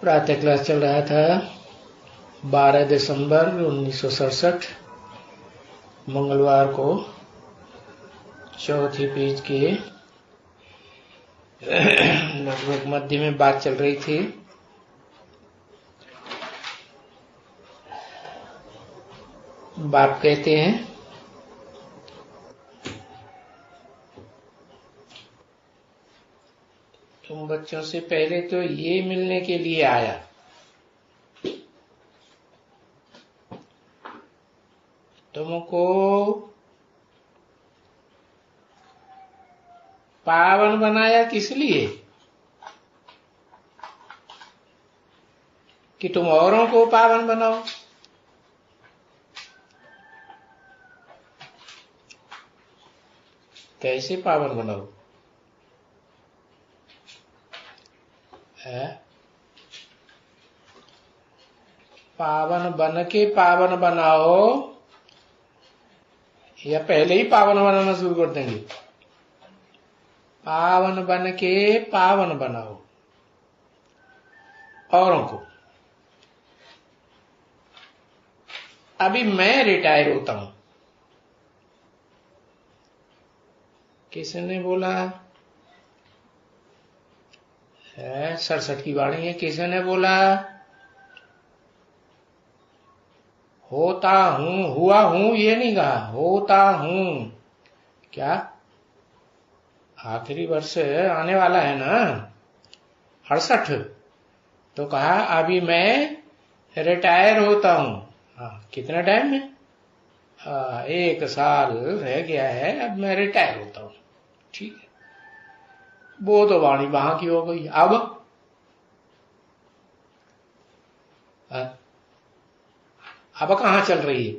प्रातः क्लास चल रहा था 12 दिसंबर 1967 मंगलवार को चौथी पेज के लगभग मध्य में बात चल रही थी। बाप कहते हैं तुम बच्चों से पहले तो ये मिलने के लिए आया, तुमको पावन बनाया किस लिए कि तुम औरों को पावन बनाओ। कैसे पावन बनाओ है? पावन बन के पावन बनाओ या पहले ही पावन बनाना शुरू कर देंगे? पावन बन के पावन बनाओ औरों को। अभी मैं रिटायर होता हूं, किसने बोला है? 67 की वाणी है। किसने बोला? होता हूं, हुआ हूं ये नहीं कहा, होता हूं। क्या आखिरी वर्ष आने वाला है ना 68, तो कहा अभी मैं रिटायर होता हूं। कितना टाइम में? 1 साल रह गया है, अब मैं रिटायर होता हूं। ठीक है, वो तो वाणी वहां की हो गई। अब कहां चल रही है?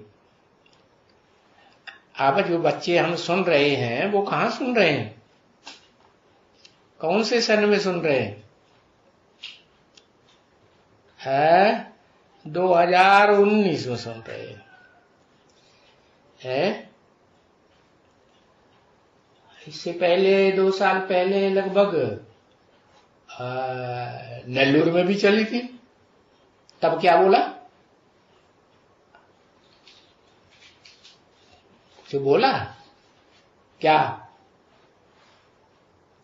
अब जो बच्चे हम सुन रहे हैं वो कहां सुन रहे हैं? कौन से सन में सुन रहे हैं? 2019 में सुन रहे हैं। इससे पहले 2 साल पहले लगभग नेल्लूर में भी चली थी। तब क्या बोला? जो बोला क्या?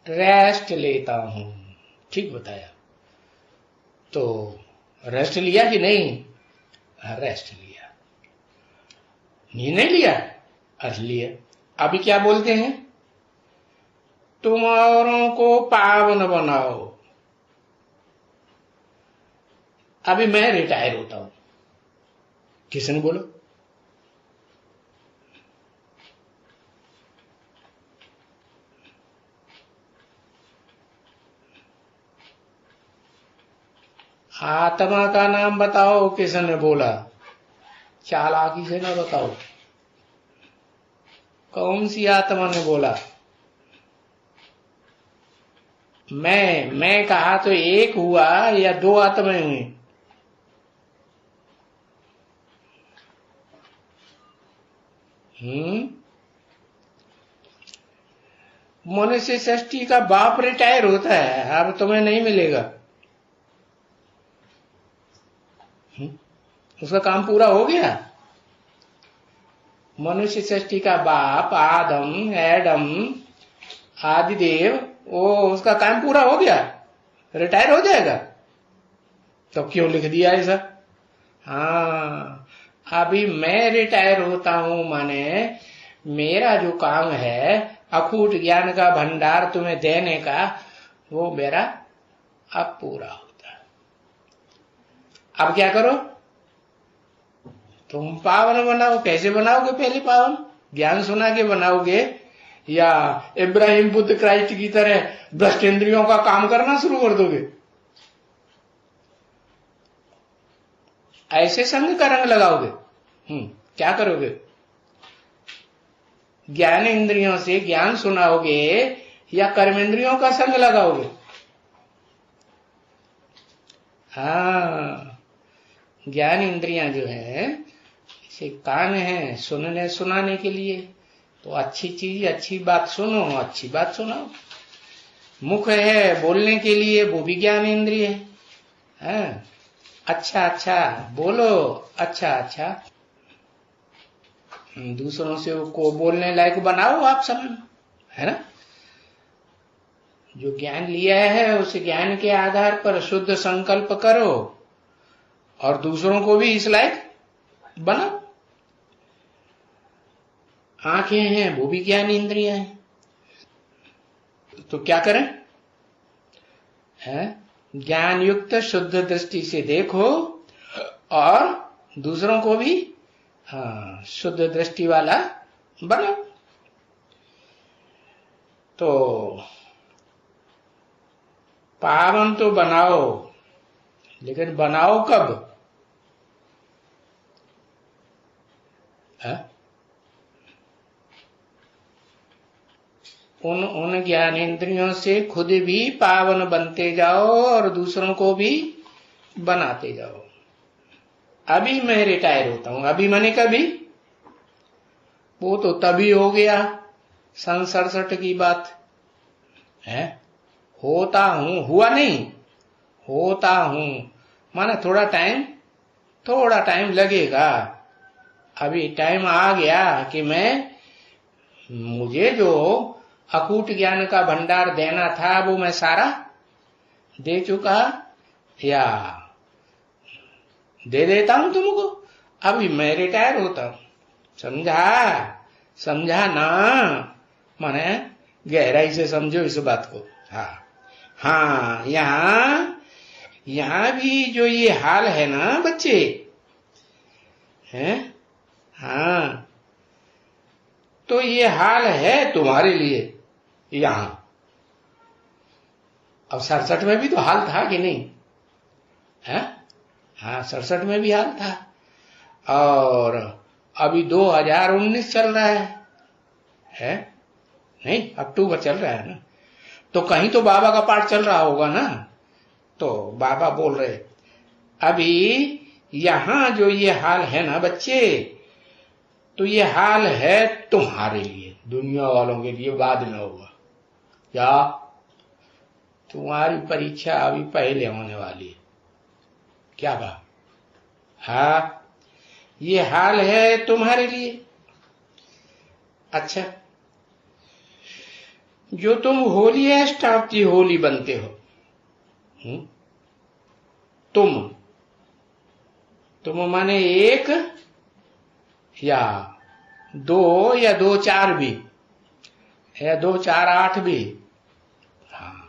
रेस्ट लेता हूं। ठीक बताया। तो रेस्ट लिया कि नहीं? रेस्ट लिया। नींद नहीं लिया? अर्थ लिया। अभी क्या बोलते हैं? तुम औरों को पावन बनाओ। अभी मैं रिटायर होता हूं। किसने बोला? आत्मा का नाम बताओ, किसने बोला? चालाकी से ना बताओ। कौन सी आत्मा ने बोला? मैं कहा तो एक हुआ या 2 आत्माएं हुई? मनुष्य सृष्टि का बाप रिटायर होता है, अब तुम्हें नहीं मिलेगा। उसका काम पूरा हो गया। मनुष्य सृष्टि का बाप आदम, एडम, आदिदेव, वो उसका काम पूरा हो गया, रिटायर हो जाएगा। तो क्यों लिख दिया ऐसा? अभी मैं रिटायर होता हूं, माने मेरा जो काम है अखूट ज्ञान का भंडार तुम्हें देने का, वो मेरा अब पूरा होता है। अब क्या करो? तुम पावन बनाओ। कैसे बनाओगे? पहले पावन ज्ञान सुना के बनाओगे या इब्राहिम बुद्ध क्राइस्ट की तरह भ्रष्ट इंद्रियों का काम करना शुरू कर दोगे? ऐसे संग का रंग लगाओगे? क्या करोगे? ज्ञान इंद्रियों से ज्ञान सुनाओगे या कर्मेंद्रियों का संग लगाओगे? ज्ञान इंद्रियां जो है से कान है सुनने सुनाने के लिए, तो अच्छी चीज अच्छी बात सुनो, अच्छी बात सुनाओ। मुख है बोलने के लिए, वो भी ज्ञान इंद्रिय है। है? अच्छा अच्छा बोलो, अच्छा अच्छा, दूसरों से को बोलने लायक बनाओ आप समय, है ना? जो ज्ञान लिया है उस ज्ञान के आधार पर शुद्ध संकल्प करो और दूसरों को भी इस लायक बनाओ। आंखें हैं वो भी ज्ञान इंद्रियां हैं, तो क्या करें? है ज्ञान युक्त शुद्ध दृष्टि से देखो और दूसरों को भी शुद्ध दृष्टि वाला बनाओ। तो पावन तो बनाओ, लेकिन बनाओ कब? है? उन ज्ञानेंद्रियों से खुद भी पावन बनते जाओ और दूसरों को भी बनाते जाओ। अभी मैं रिटायर होता हूं, अभी मैंने कभी, वो तो तभी हो गया सन 67 की बात है। होता हूं, हुआ नहीं, होता हूं माना थोड़ा टाइम लगेगा। अभी टाइम आ गया कि मुझे जो अकूट ज्ञान का भंडार देना था वो मैं सारा दे चुका, या दे देता हूं तुमको। अभी मैं रिटायर होता हूं, समझा ना? माने गहराई से समझो इस बात को। हाँ यहाँ भी जो ये हाल है ना बच्चे, हैं? हाँ, तो ये हाल है तुम्हारे लिए यहां। अब 67 में भी तो हाल था कि नहीं है? हाँ, 67 में भी हाल था, और अभी 2019 चल रहा है? नहीं, अक्टूबर चल रहा है ना, तो कहीं तो बाबा का पाठ चल रहा होगा ना। तो बाबा बोल रहे अभी यहां जो ये हाल है ना बच्चे, तो ये हाल है तुम्हारे लिए, दुनिया वालों के लिए बाद में होगा। क्या? तुम्हारी परीक्षा अभी पहले होने वाली है। क्या कहा? हाँ, ये हाल है तुम्हारे लिए। अच्छा, जो तुम होलीएस्ट ऑफ दी होली बनते हो, तुम माने एक या दो या 2-4 भी, या 2-4-8 भी। हाँ,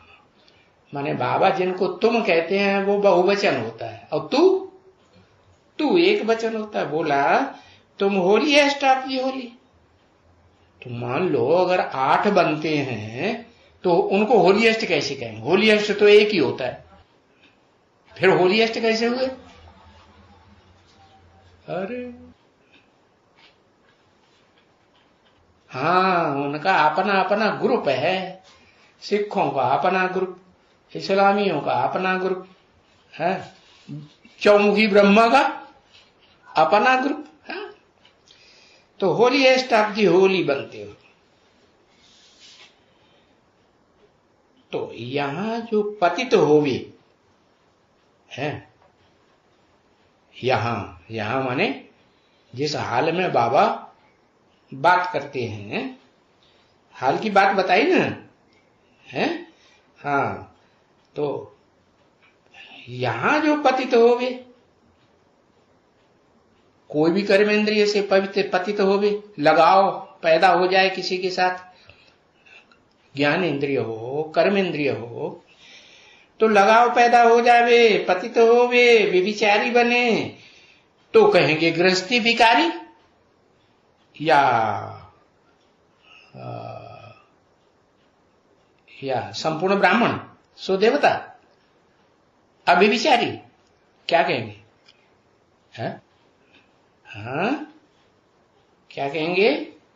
माने बाबा जिनको तुम कहते हैं वो बहुवचन होता है, और तू एक वचन होता है। बोला तुम होलीएस्ट ऑफ दी होली। तो मान लो अगर 8 बनते हैं तो उनको होलीएस्ट कैसे कहेंगे? होलीएस्ट तो एक ही होता है, फिर होलीएस्ट कैसे हुए? अरे हाँ, उनका अपना अपना ग्रुप है। सिखों का अपना ग्रुप, इस्लामियों का अपना ग्रुप है, चौमुखी ब्रह्मा का अपना ग्रुप है। तो होलीएस्ट ऑफ दी होली बनते हो। तो यहां जो पतित होवे है, यहां माने जिस हाल में बाबा बात करते हैं, हाल की बात बताई ना है। हाँ, तो यहां जो पतित होवे, कोई भी कर्मेंद्रिय से पतित होवे, लगाव पैदा हो जाए किसी के साथ, ज्ञान इंद्रिय हो कर्मेंद्रिय हो, तो लगाव पैदा हो जावे, पतित होवे, व्यभिचारी बने, तो कहेंगे गृहस्थी भिखारी, या संपूर्ण ब्राह्मण सो देवता, अभिविचारी, क्या कहेंगे? है? हाँ, क्या कहेंगे?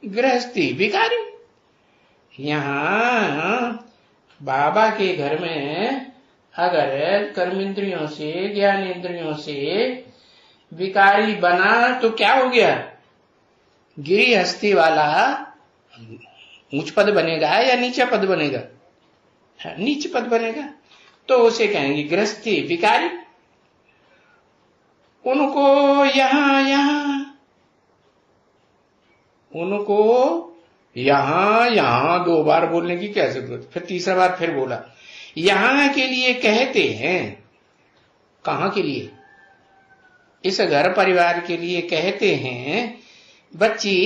गृहस्थी भिखारी। यहां बाबा के घर में अगर कर्मेंद्रियों से ज्ञानेंद्रियों से विकारी बना तो क्या हो गया? गिरिहस्थी वाला ऊंच पद बनेगा या नीचा पद बनेगा? नीच पद बनेगा, तो उसे कहेंगे गृहस्थी विकारी। उनको यहां यहां, उनको यहां यहां 2 बार बोलने की क्या जरूरत। फिर तीसरा बार फिर बोला, यहां के लिए कहते हैं। कहां के लिए? इस घर परिवार के लिए कहते हैं बच्ची,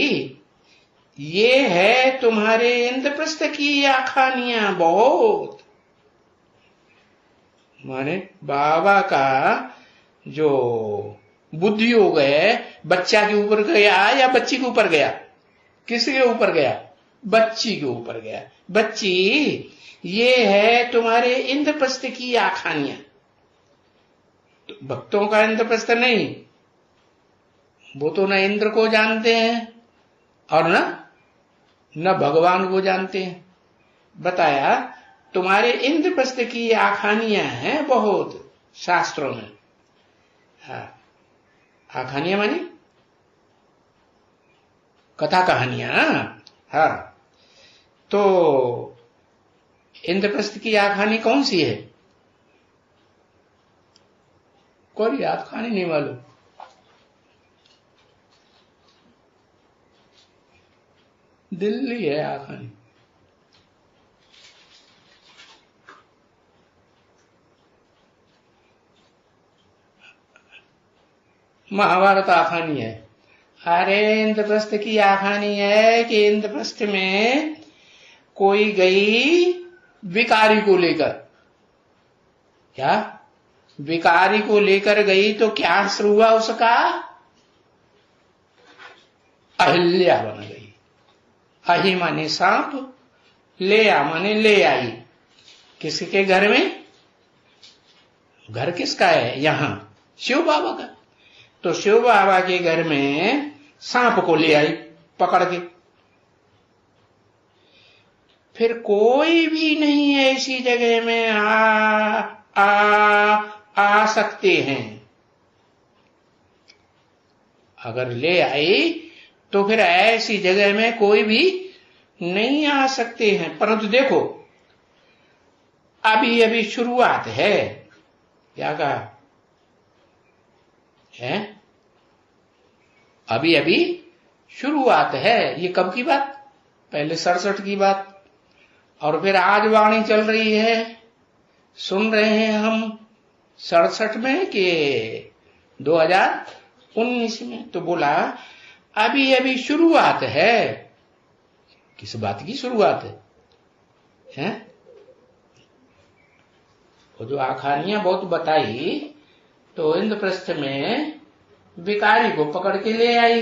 ये है तुम्हारे इंद्रप्रस्थ की आखानियां बहुत। माने बाबा का जो बुद्धि हो गए, बच्चा के ऊपर गया या बच्ची के ऊपर गया? किसके ऊपर गया? बच्ची के ऊपर गया। बच्ची, ये है तुम्हारे इंद्रप्रस्थ की आखानियां। तो भक्तों का इंद्रप्रस्थ नहीं, वो तो न इंद्र को जानते हैं और न भगवान को जानते हैं। बताया तुम्हारे इंद्रप्रस्थ की आखानियां हैं बहुत शास्त्रों में। हाँ, आखानियां मानी कथा कहानियां। हाँ, तो इंद्रप्रस्थ की आखानी कौन सी है? कोई याद खानी नहीं मालूम। दिल्ली है आखानी। महाभारत आखानी है। अरे इंद्रप्रस्थ की आखानी है कि इंद्रप्रस्थ में कोई गई भिखारी को लेकर। क्या? भिखारी को लेकर गई तो क्या शुरू हुआ उसका? अहिल्या बन गई। अहि माने सांप, लेया माने ले आई। किसके घर में? घर किसका है? यहां शिव बाबा का। तो शिव बाबा के घर में सांप को ले आई पकड़ के। फिर कोई भी नहीं ऐसी जगह में आ सकते हैं। अगर ले आई तो फिर ऐसी जगह में कोई भी नहीं आ सकते हैं। परंतु देखो, अभी अभी शुरुआत है। क्या कहा है? अभी अभी शुरुआत है। ये कब की बात? पहले 67 की बात, और फिर आज वाणी चल रही है। सुन रहे हैं हम 67 में कि 2019 में। तो बोला अभी अभी शुरुआत है। किस बात की शुरुआत है? हैं? वो जो आखानियां बहुत बताई, तो इंद्रप्रस्थ में भिखारी को पकड़ के ले आई।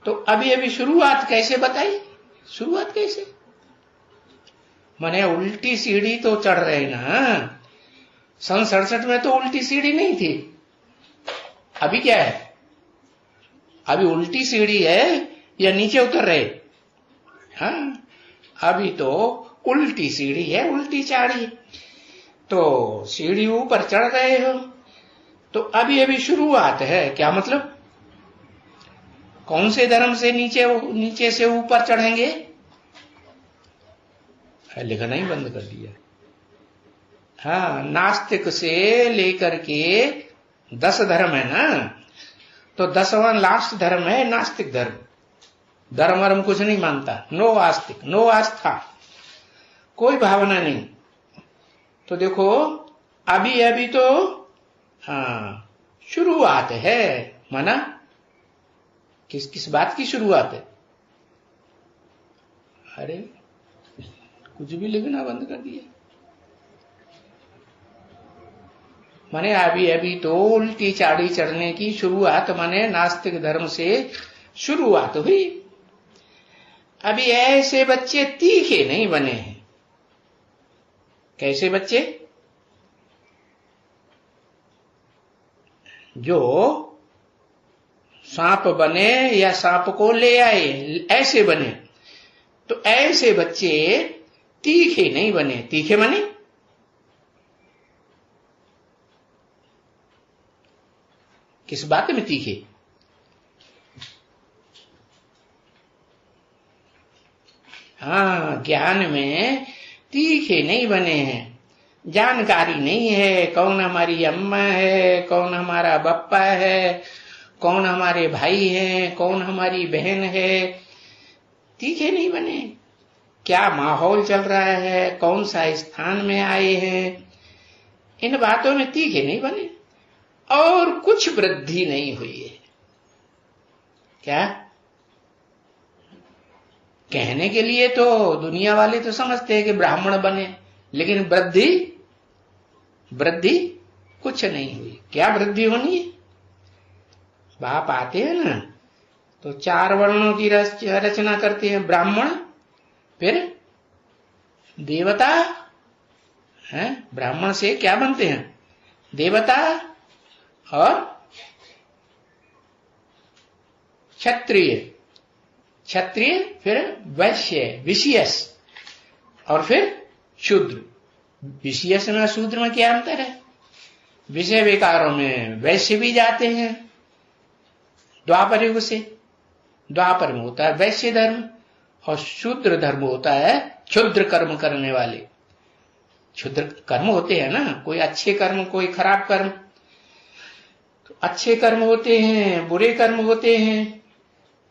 तो अभी अभी शुरुआत कैसे बताई? शुरुआत कैसे? माने उल्टी सीढ़ी तो चढ़ रहे ना। सन 67 में तो उल्टी सीढ़ी नहीं थी। अभी क्या है? अभी उल्टी सीढ़ी है या नीचे उतर रहे? हाँ, अभी तो उल्टी सीढ़ी है, उल्टी चाढ़ी। तो सीढ़ी ऊपर चढ़ रहे हो, तो अभी अभी शुरुआत है। क्या मतलब? कौन से धर्म से नीचे से ऊपर चढ़ेंगे? लिखना ही बंद कर दिया। हाँ, नास्तिक से लेकर के 10 धर्म है ना, तो 10वां लास्ट धर्म है नास्तिक धर्म। धर्म वर्म कुछ नहीं मानता। नो आस्तिक, नो आस्था, कोई भावना नहीं। तो देखो, अभी अभी तो हाँ शुरुआत है। माना किस बात की शुरुआत है? अरे कुछ भी लिखना बंद कर दिया। माने अभी अभी तो उल्टी चाड़ी चढ़ने की शुरुआत, माने नास्तिक धर्म से शुरुआत हुई। अभी ऐसे बच्चे तीखे नहीं बने हैं। कैसे बच्चे? जो सांप बने या सांप को ले आए, ऐसे बने। तो ऐसे बच्चे तीखे नहीं बने। तीखे बने? किस बात में तीखे? हाँ, ज्ञान में तीखे नहीं बने हैं। जानकारी नहीं है कौन हमारी अम्मा है, कौन हमारा बप्पा है, कौन हमारे भाई हैं, कौन हमारी बहन है। तीखे नहीं बने। क्या माहौल चल रहा है, कौन सा स्थान में आए हैं, इन बातों में तीखे नहीं बने और कुछ वृद्धि नहीं हुई है। क्या कहने के लिए तो दुनिया वाले तो समझते हैं कि ब्राह्मण बने, लेकिन वृद्धि कुछ नहीं हुई। क्या वृद्धि होनी है? बाप आते हैं ना तो 4 वर्णों की रचना करते हैं, ब्राह्मण, फिर देवता है। ब्राह्मण से क्या बनते हैं? देवता और क्षत्रिय, फिर वैश्य, विशियस, और फिर शूद्र। विशियस में शूद्र में क्या अंतर है? विषय विकारों में वैश्य भी जाते हैं द्वापर युग से। द्वापर में होता है वैश्य धर्म और शूद्र धर्म होता है क्षुद्र कर्म करने वाले। क्षुद्र कर्म होते हैं ना, कोई अच्छे कर्म, कोई खराब कर्म। तो अच्छे कर्म होते हैं, बुरे कर्म होते हैं।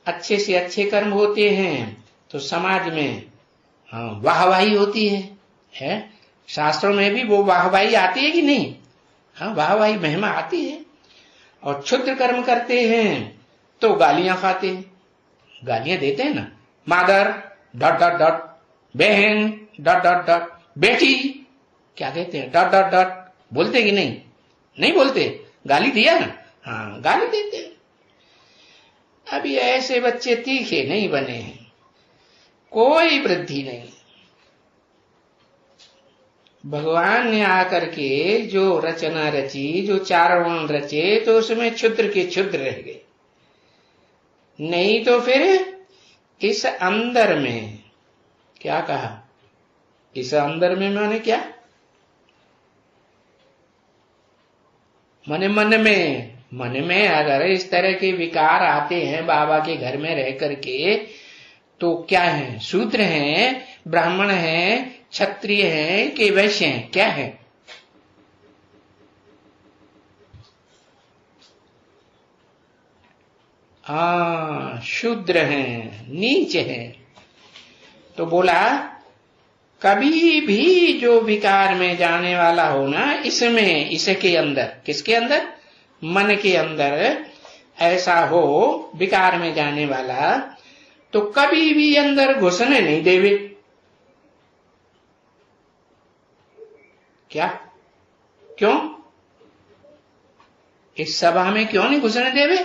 अच्छे से अच्छे कर्म होते हैं तो समाज में वाहवाही होती है। शास्त्रों में भी वो वाहवाही आती है कि नहीं? हाँ, वाहवाही महिमा आती है। और क्षुद्र कर्म करते हैं तो गालियां खाते हैं, गालियां देते हैं ना, मादर डॉट डॉट डॉट, बहन डॉट डॉट डॉट, बेटी क्या कहते हैं डॉट डॉट डॉट, बोलते कि नहीं? नहीं बोलते, गाली दिया ना, हाँ गाली देते हैं। अभी ऐसे बच्चे तीखे नहीं बने हैं, कोई वृद्धि नहीं। भगवान ने आकर के जो रचना रची, जो 4 वर्ण रचे, तो उसमें क्षुद्र के क्षुद्र रह गए। नहीं तो फिर इस अंदर में क्या कहा? इस अंदर में माने क्या? मन में अगर इस तरह के विकार आते हैं बाबा के घर में रह करके, तो क्या है? शूद्र हैं, ब्राह्मण हैं, क्षत्रिय हैं कि वैश्य हैं? क्या है? शूद्र हैं, नीच हैं। तो बोला कभी भी जो विकार में जाने वाला हो ना, इसमें, इसके अंदर, किसके अंदर? मन के अंदर ऐसा हो विकार में जाने वाला, तो कभी भी अंदर घुसने नहीं देवे। क्या? क्यों? इस सभा में क्यों नहीं घुसने देवे?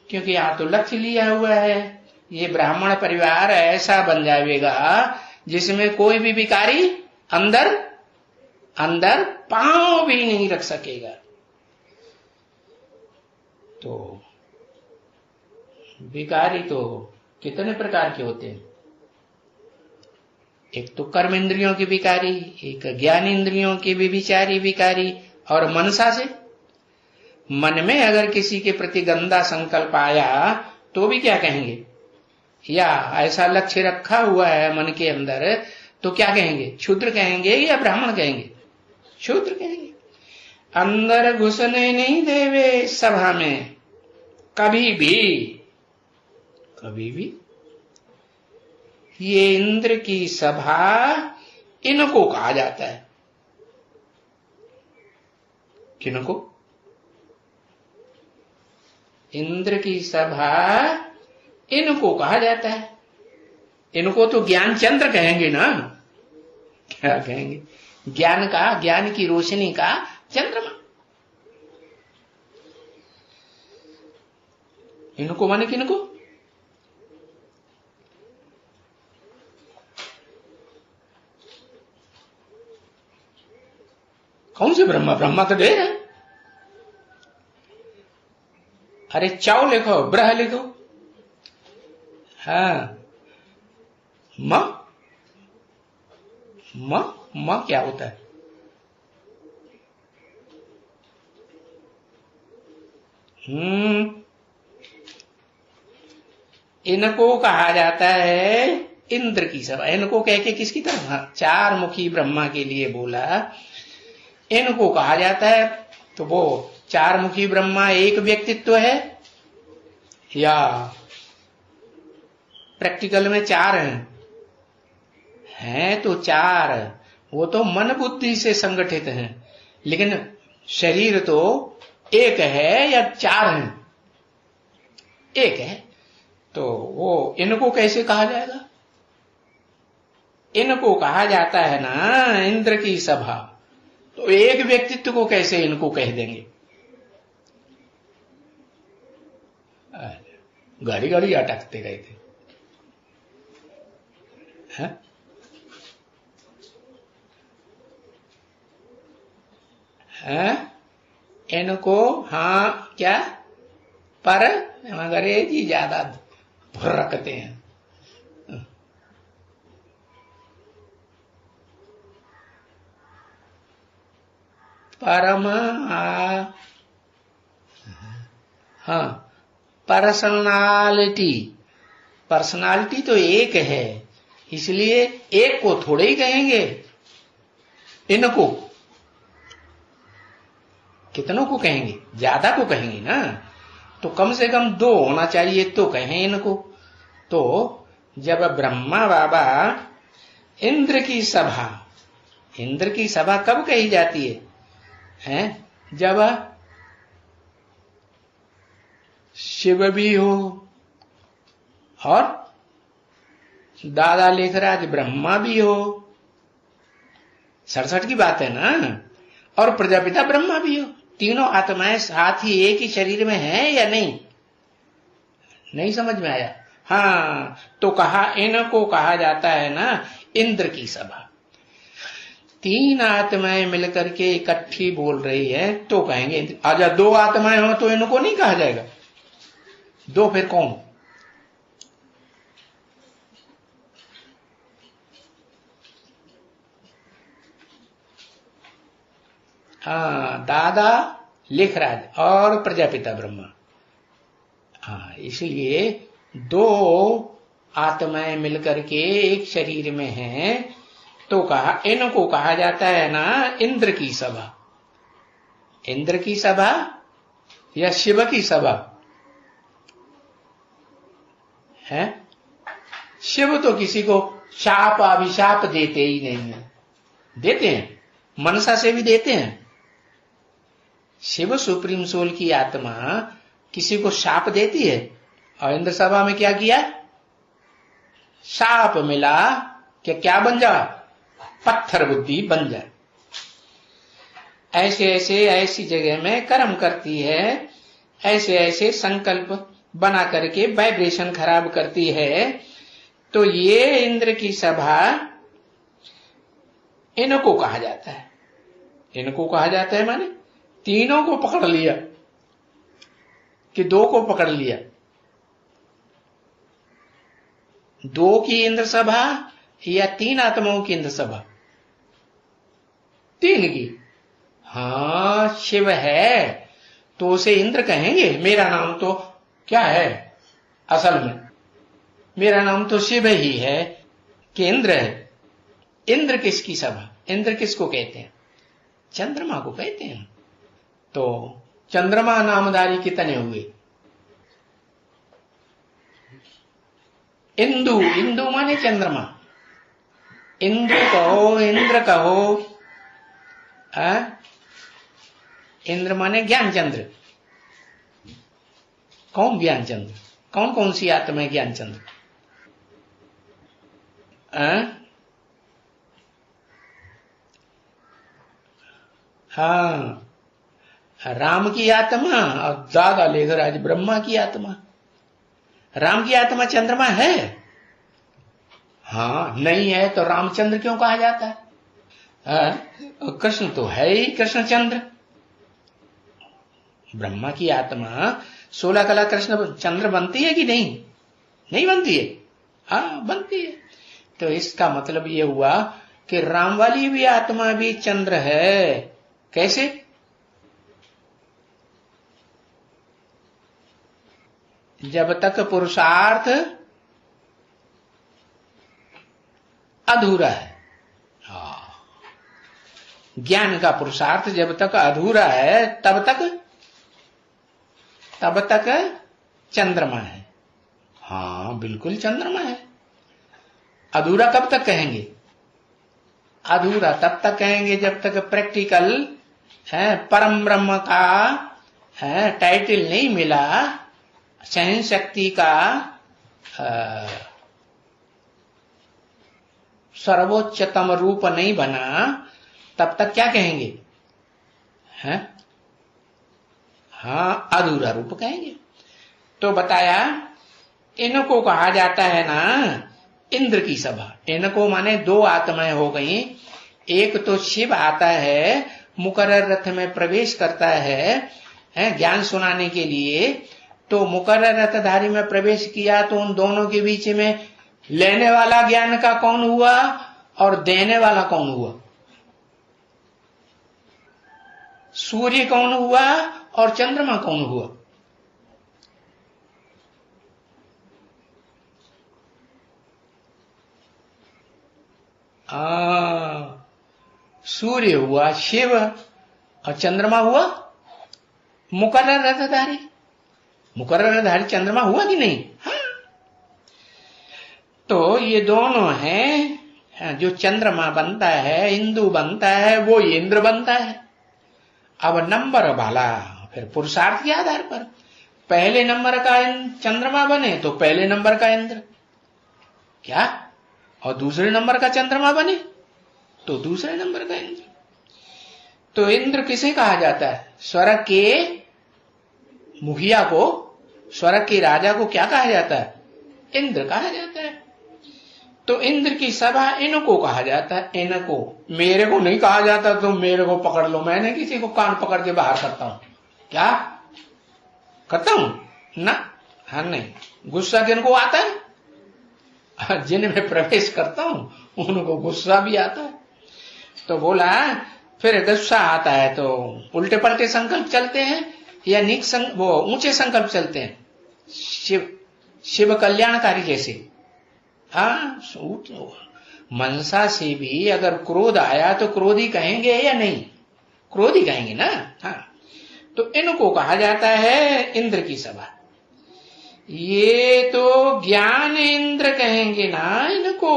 क्योंकि यहां तो लक्ष्य लिया हुआ है, ये ब्राह्मण परिवार ऐसा बन जाएगा जिसमें कोई भी विकारी अंदर पांव भी नहीं रख सकेगा। तो विकारी तो कितने प्रकार के होते हैं? एक तो कर्म इंद्रियों की विकारी, एक ज्ञान इंद्रियों की भी विचारी विकारी, और मनसा से, मन में अगर किसी के प्रति गंदा संकल्प आया तो भी क्या कहेंगे? या ऐसा लक्ष्य रखा हुआ है मन के अंदर, तो क्या कहेंगे? क्षुद्र कहेंगे या ब्राह्मण कहेंगे? क्षुद्र कहेंगे। अंदर घुसने नहीं देवे सभा में कभी भी। ये इंद्र की सभा इनको कहा जाता है। किनको? इंद्र की सभा इनको कहा जाता है। इनको तो ज्ञान चंद्र कहेंगे ना, क्या कहेंगे? ज्ञान की रोशनी का चंद्रमा। इनको माने किनको? कौन से ब्रह्मा? ब्रह्मा तो ढेर है। अरे चाव लिखो, ब्रह लिखो। हाँ, म क्या होता है? इनको कहा जाता है इंद्र की सभा। इनको कह के किसकी तरफ? 4 मुखी ब्रह्मा के लिए बोला इनको कहा जाता है। तो वो चार मुखी ब्रह्मा एक व्यक्तित्व है या प्रैक्टिकल में चार हैं तो चार, वो तो मन बुद्धि से संगठित हैं, लेकिन शरीर तो एक है या चार हैं? एक है। तो वो इनको कैसे कहा जाएगा? इनको कहा जाता है ना इंद्र की सभा। तो एक व्यक्तित्व को कैसे इनको कह देंगे? घड़ी घड़ी अटकते गए थे। इनको हाँ क्या पर अंग्रेजी ज्यादा रखते हैं। परम हाँ पर्सनालिटी, पर्सनालिटी तो एक है, इसलिए एक को थोड़े ही कहेंगे, इनको कितनों को कहेंगे? ज्यादा को कहेंगे ना। तो कम से कम दो होना चाहिए तो कहें इनको। तो जब ब्रह्मा बाबा इंद्र की सभा, इंद्र की सभा कब कही जाती है? जब शिव भी हो और दादा लेखराज ब्रह्मा भी हो, 67 की बात है ना, और प्रजापिता ब्रह्मा भी हो, तीनों आत्माएं साथ ही एक ही शरीर में हैं या नहीं? नहीं समझ में आया? हाँ, तो कहा इनको कहा जाता है ना इंद्र की सभा। तीन आत्माएं मिलकर के इकट्ठी बोल रही है तो कहेंगे। आजा दो आत्माएं हो तो इनको नहीं कहा जाएगा? दो फिर कौन? हाँ, दादा लेखराज और प्रजापिता ब्रह्मा। हाँ, इसलिए दो आत्माएं मिलकर के एक शरीर में हैं तो कहा इनको कहा जाता है ना इंद्र की सभा। इंद्र की सभा या शिव की सभा है? शिव तो किसी को शाप अभिशाप देते ही नहीं है। देते हैं, मनसा से भी देते हैं। शिव सुप्रीम सोल की आत्मा किसी को शाप देती है, और इंद्र सभा में क्या किया? शाप मिला कि क्या बन जा? पत्थर बुद्धि बन जाए। ऐसे ऐसे ऐसी जगह में कर्म करती है, ऐसे ऐसे संकल्प बना करके वाइब्रेशन खराब करती है। तो ये इंद्र की सभा इनको कहा जाता है। इनको कहा जाता है माने तीनों को पकड़ लिया कि दो को पकड़ लिया? दो की इंद्र सभा या तीन आत्माओं की इंद्र सभा? तीन की। हाँ, शिव है तो उसे इंद्र कहेंगे। मेरा नाम तो क्या है असल में? मेरा नाम तो शिव ही है कि इंद्र है? इंद्र किसकी सभा? इंद्र किसको कहते हैं? चंद्रमा को कहते हैं। तो चंद्रमा नामधारी कितने हुए? इंदु, इंदु माने चंद्रमा। इंदु कहो, इंद्र कहो, इंद्र माने ज्ञान चंद्र। कौन ज्ञान चंद्र? कौन कौन सी आत्मा है ज्ञान चंद्र? हाँ, राम की आत्मा और दादा लेखराज ब्रह्मा की आत्मा। राम की आत्मा चंद्रमा है? हाँ, नहीं है तो रामचंद्र क्यों कहा जाता है? कृष्ण तो है ही कृष्णचंद्र। ब्रह्मा की आत्मा 16 कला कृष्ण चंद्र बनती है कि नहीं? नहीं बनती है? हाँ, बनती है। तो इसका मतलब ये हुआ कि राम वाली भी आत्मा भी चंद्र है। कैसे? जब तक पुरुषार्थ अधूरा है। हाँ, ज्ञान का पुरुषार्थ जब तक अधूरा है तब तक चंद्रमा है। हाँ बिल्कुल चंद्रमा है। अधूरा कब तक कहेंगे? अधूरा तब तक कहेंगे जब तक प्रैक्टिकल है परम ब्रह्म का है टाइटल नहीं मिला, सहन शक्ति का सर्वोच्चतम रूप नहीं बना, तब तक क्या कहेंगे? हैं? हाँ अधूरा रूप कहेंगे। तो बताया इनको कहा जाता है ना इंद्र की सभा। इनको माने दो आत्माएं हो गई। एक तो शिव आता है, मुकर्रर रथ में प्रवेश करता है ज्ञान सुनाने के लिए। तो मुकर्रर रथधारी में प्रवेश किया तो उन दोनों के बीच में लेने वाला ज्ञान का कौन हुआ और देने वाला कौन हुआ? सूर्य कौन हुआ और चंद्रमा कौन हुआ? सूर्य हुआ शिव और चंद्रमा हुआ मुकर्रर रथधारी। मुकर्रर रथधारी चंद्रमा हुआ कि नहीं? हाँ। तो ये दोनों हैं, जो चंद्रमा बनता है, इंदु बनता है, वो इंद्र बनता है। अब नंबर वाला फिर पुरुषार्थ के आधार पर पहले नंबर का चंद्रमा बने तो पहले नंबर का इंद्र क्या, और दूसरे नंबर का चंद्रमा बने तो दूसरे नंबर का इंद्र। तो इंद्र किसे कहा जाता है? स्वर्ग के मुखिया को, स्वर्ग के राजा को क्या कहा जाता है? इंद्र कहा जाता है। तो इंद्र की सभा इनको कहा जाता है। इनको, मेरे को नहीं कहा जाता। तो मेरे को पकड़ लो, मैंने किसी को कान पकड़ के बाहर करता हूं क्या? करता हूं ना? हाँ नहीं। गुस्सा किनको आता है? जिनमें प्रवेश करता हूं उनको गुस्सा भी आता है। तो बोला फिर गुस्सा आता है तो उल्टे पलटे संकल्प चलते हैं या वो ऊंचे संकल्प चलते हैं? शिव कल्याणकारी जैसे। हाँ मनसा से भी अगर क्रोध आया तो क्रोधी कहेंगे या नहीं? क्रोधी कहेंगे ना। हाँ तो इनको कहा जाता है इंद्र की सभा। ये तो ज्ञान इंद्र कहेंगे ना इनको,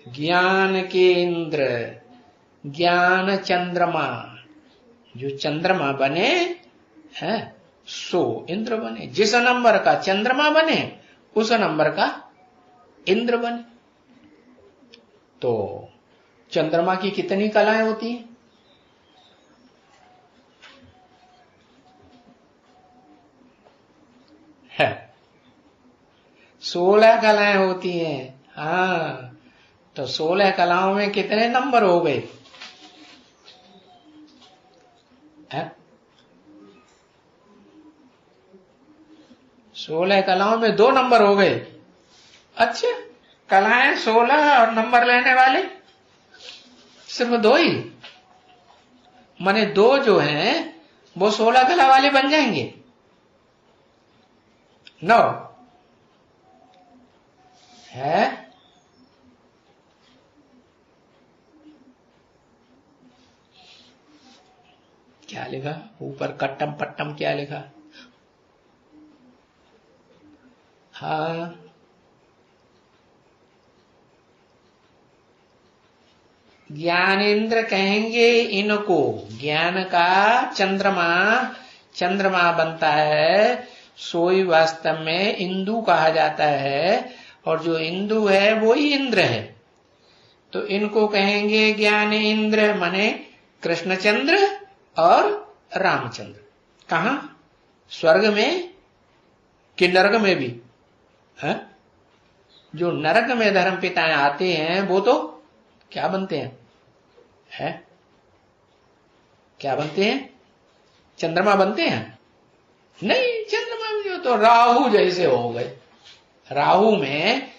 ज्ञान के इंद्र, ज्ञान चंद्रमा। जो चंद्रमा बने हैं सो इंद्र बने। जिस नंबर का चंद्रमा बने उस नंबर का इंद्र बने। तो चंद्रमा की कितनी कलाएं होती हैं? है 16 कलाएं होती हैं। हाँ तो 16 कलाओं में कितने नंबर हो गए? 16 कलाओं में 2 नंबर हो गए। अच्छा, कलाएं 16 और नंबर लेने वाले सिर्फ 2 ही, माने 2 जो हैं वो 16 कला वाले बन जाएंगे। 9 है। क्या लिखा ऊपर? कट्टम पट्टम क्या लिखा? हाँ ज्ञानेंद्र कहेंगे इनको। ज्ञान का चंद्रमा, चंद्रमा बनता है, सोई वास्तव में इंदु कहा जाता है, और जो इंदु है वो ही इंद्र है। तो इनको कहेंगे ज्ञान इंद्र, माने कृष्णचंद्र और रामचंद्र। कहा? स्वर्ग में कि नरक में भी है? जो नरक में धर्म पिताएं आते हैं वो तो क्या बनते हैं? है क्या बनते हैं? चंद्रमा बनते हैं? नहीं, चंद्रमा में तो राहु जैसे हो गए। राहु में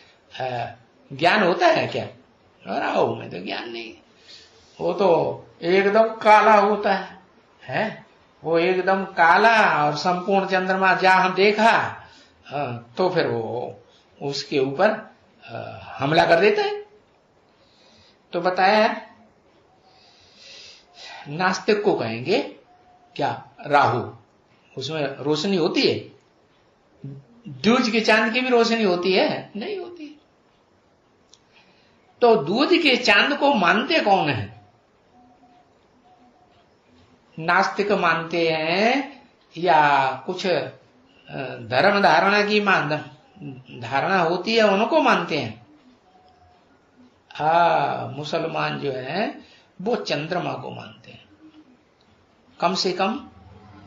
ज्ञान होता है क्या? राहु में तो ज्ञान नहीं, वो तो एकदम काला होता है? वो एकदम काला, और संपूर्ण चंद्रमा जहां देखा तो फिर वो उसके ऊपर हमला कर देता है। तो बताया नास्तिक को कहेंगे क्या, राहु। उसमें रोशनी होती है? दूज के चांद की भी रोशनी होती है? नहीं होती। तो दूज के चांद को मानते कौन है? नास्तिक मानते हैं या कुछ धर्म धारणा की धारणा होती है उनको मानते हैं? मुसलमान जो है वो चंद्रमा को मानते हैं। कम से कम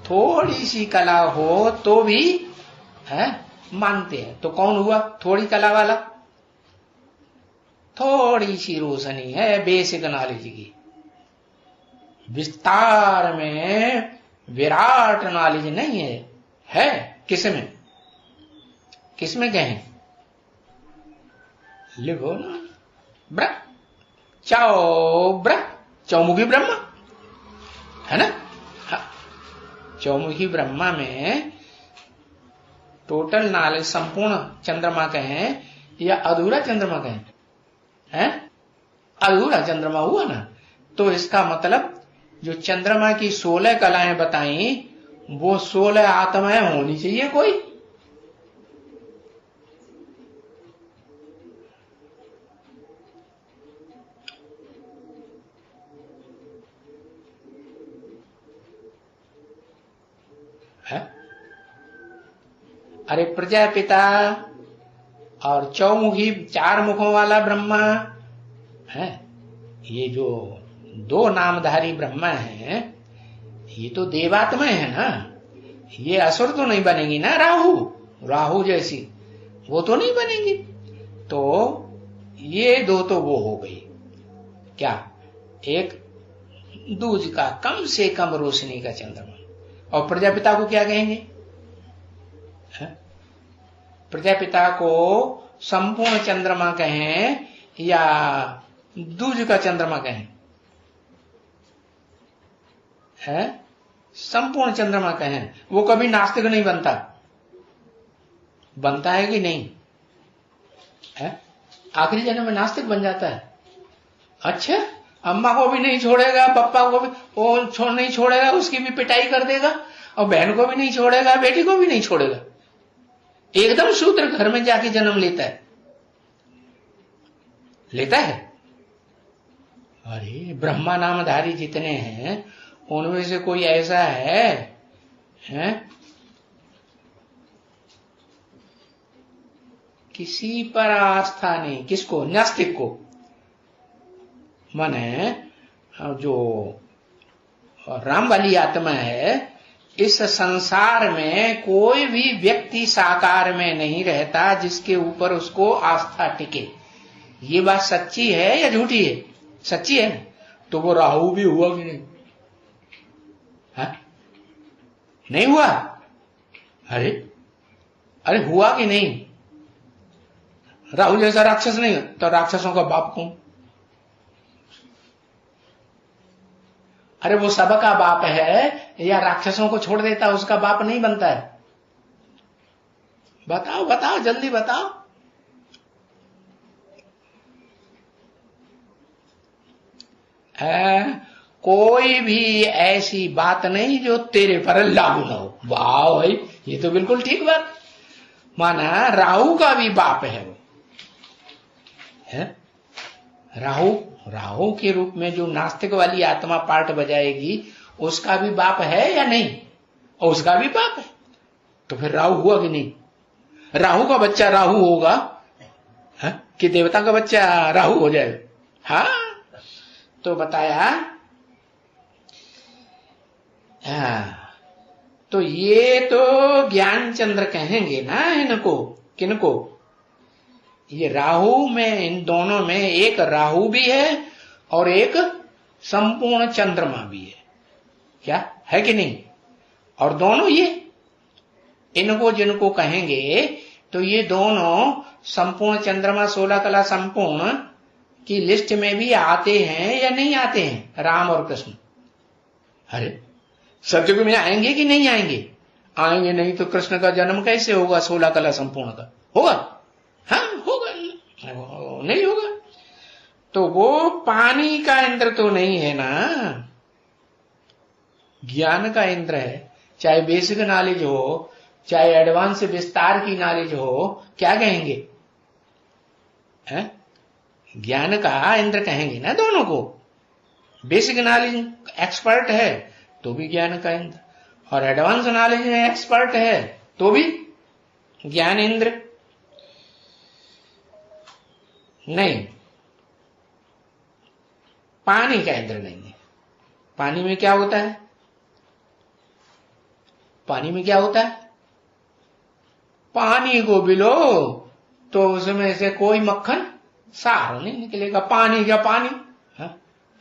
थोड़ी सी कला हो तो भी है मानते हैं। तो कौन हुआ थोड़ी कला वाला? थोड़ी सी रोशनी है बेसिक नॉलेज की, विस्तार में विराट नॉलेज नहीं है किसमें? किसमें कहें? लिखो ना, चौमुखी ब्रह्मा है ना। हाँ, चौमुखी ब्रह्मा में टोटल नॉलेज संपूर्ण चंद्रमा कहें या अधूरा चंद्रमा कहें? हैं? अधूरा चंद्रमा हुआ ना। तो इसका मतलब जो चंद्रमा की 16 कलाएं बताई वो 16 आत्माएं होनी चाहिए कोई। है? अरे प्रजापिता और चौमुखी 4 मुखों वाला ब्रह्मा है, ये जो 2 नामधारी ब्रह्मा है ये तो देवात्मा है ना। ये असुर तो नहीं बनेगी ना, राहु जैसी वो तो नहीं बनेगी। तो ये 2 तो वो हो गई क्या, एक दूज का कम से कम रोशनी का चंद्रमा। और प्रजापिता को क्या कहेंगे? प्रजापिता को संपूर्ण चंद्रमा कहें या दूज का चंद्रमा कहें? है संपूर्ण चंद्रमा कहें। वो कभी नास्तिक नहीं बनता, बनता है कि नहीं? है आखिरी जन्म में नास्तिक बन जाता है। अच्छा, अम्मा को भी नहीं छोड़ेगा, पापा को भी वो नहीं छोड़ेगा, उसकी भी पिटाई कर देगा, और बहन को भी नहीं छोड़ेगा, बेटी को भी नहीं छोड़ेगा। एकदम शूद्र घर में जाके जन्म लेता है। अरे ब्रह्मा नामधारी जितने हैं उनमें से कोई ऐसा है? किसी पर आस्था नहीं। किसको? नास्तिक को। माने जो राम वाली आत्मा है, इस संसार में कोई भी व्यक्ति साकार में नहीं रहता जिसके ऊपर उसको आस्था टिके। ये बात सच्ची है या झूठी है? सच्ची है। तो वो राहु भी हुआ कि नहीं? है? नहीं हुआ? अरे हुआ कि नहीं? राहु जैसा राक्षस नहीं, तो राक्षसों का बाप कौन? अरे वो सबका बाप है या राक्षसों को छोड़ देता उसका बाप नहीं बनता है? बताओ जल्दी बताओ। कोई भी ऐसी बात नहीं जो तेरे पर लागू ना हो। वाह भाई, ये तो बिल्कुल ठीक बात। माना राहु का भी बाप है वो है। राहु के रूप में जो नास्तिक वाली आत्मा पार्ट बजाएगी उसका भी बाप है या नहीं? और उसका भी बाप है। तो फिर राहु हुआ कि नहीं? राहु का बच्चा राहु होगा कि देवता का बच्चा राहु हो जाएगा? हाँ, तो बताया। तो ये तो ज्ञान चंद्र कहेंगे ना इनको। किनको? ये राहु में, इन दोनों में एक राहु भी है और एक संपूर्ण चंद्रमा भी है। क्या है कि नहीं? और दोनों ये इनको जिनको कहेंगे तो ये दोनों संपूर्ण चंद्रमा 16 कला संपूर्ण की लिस्ट में भी आते हैं या नहीं आते हैं? राम और कृष्ण। अरे सत्युग में आएंगे कि नहीं आएंगे? आएंगे नहीं तो कृष्ण का जन्म कैसे होगा 16 कला संपूर्ण का? होगा? हाँ होगा, नहीं होगा। तो वो पानी का इंद्र तो नहीं है ना। ज्ञान का इंद्र है, चाहे बेसिक नॉलेज हो, चाहे एडवांस विस्तार की नॉलेज हो, क्या कहेंगे? ज्ञान का इंद्र कहेंगे ना दोनों को। बेसिक नॉलेज एक्सपर्ट है तो भी ज्ञान का इंद्र, और एडवांस नॉलेज में एक्सपर्ट है तो भी ज्ञान इंद्र। नहीं, पानी का इंद्र नहीं है। पानी में क्या होता है? पानी में क्या होता है? पानी को बिलो तो उसमें से कोई मक्खन सार नहीं निकलेगा। पानी क्या पानी,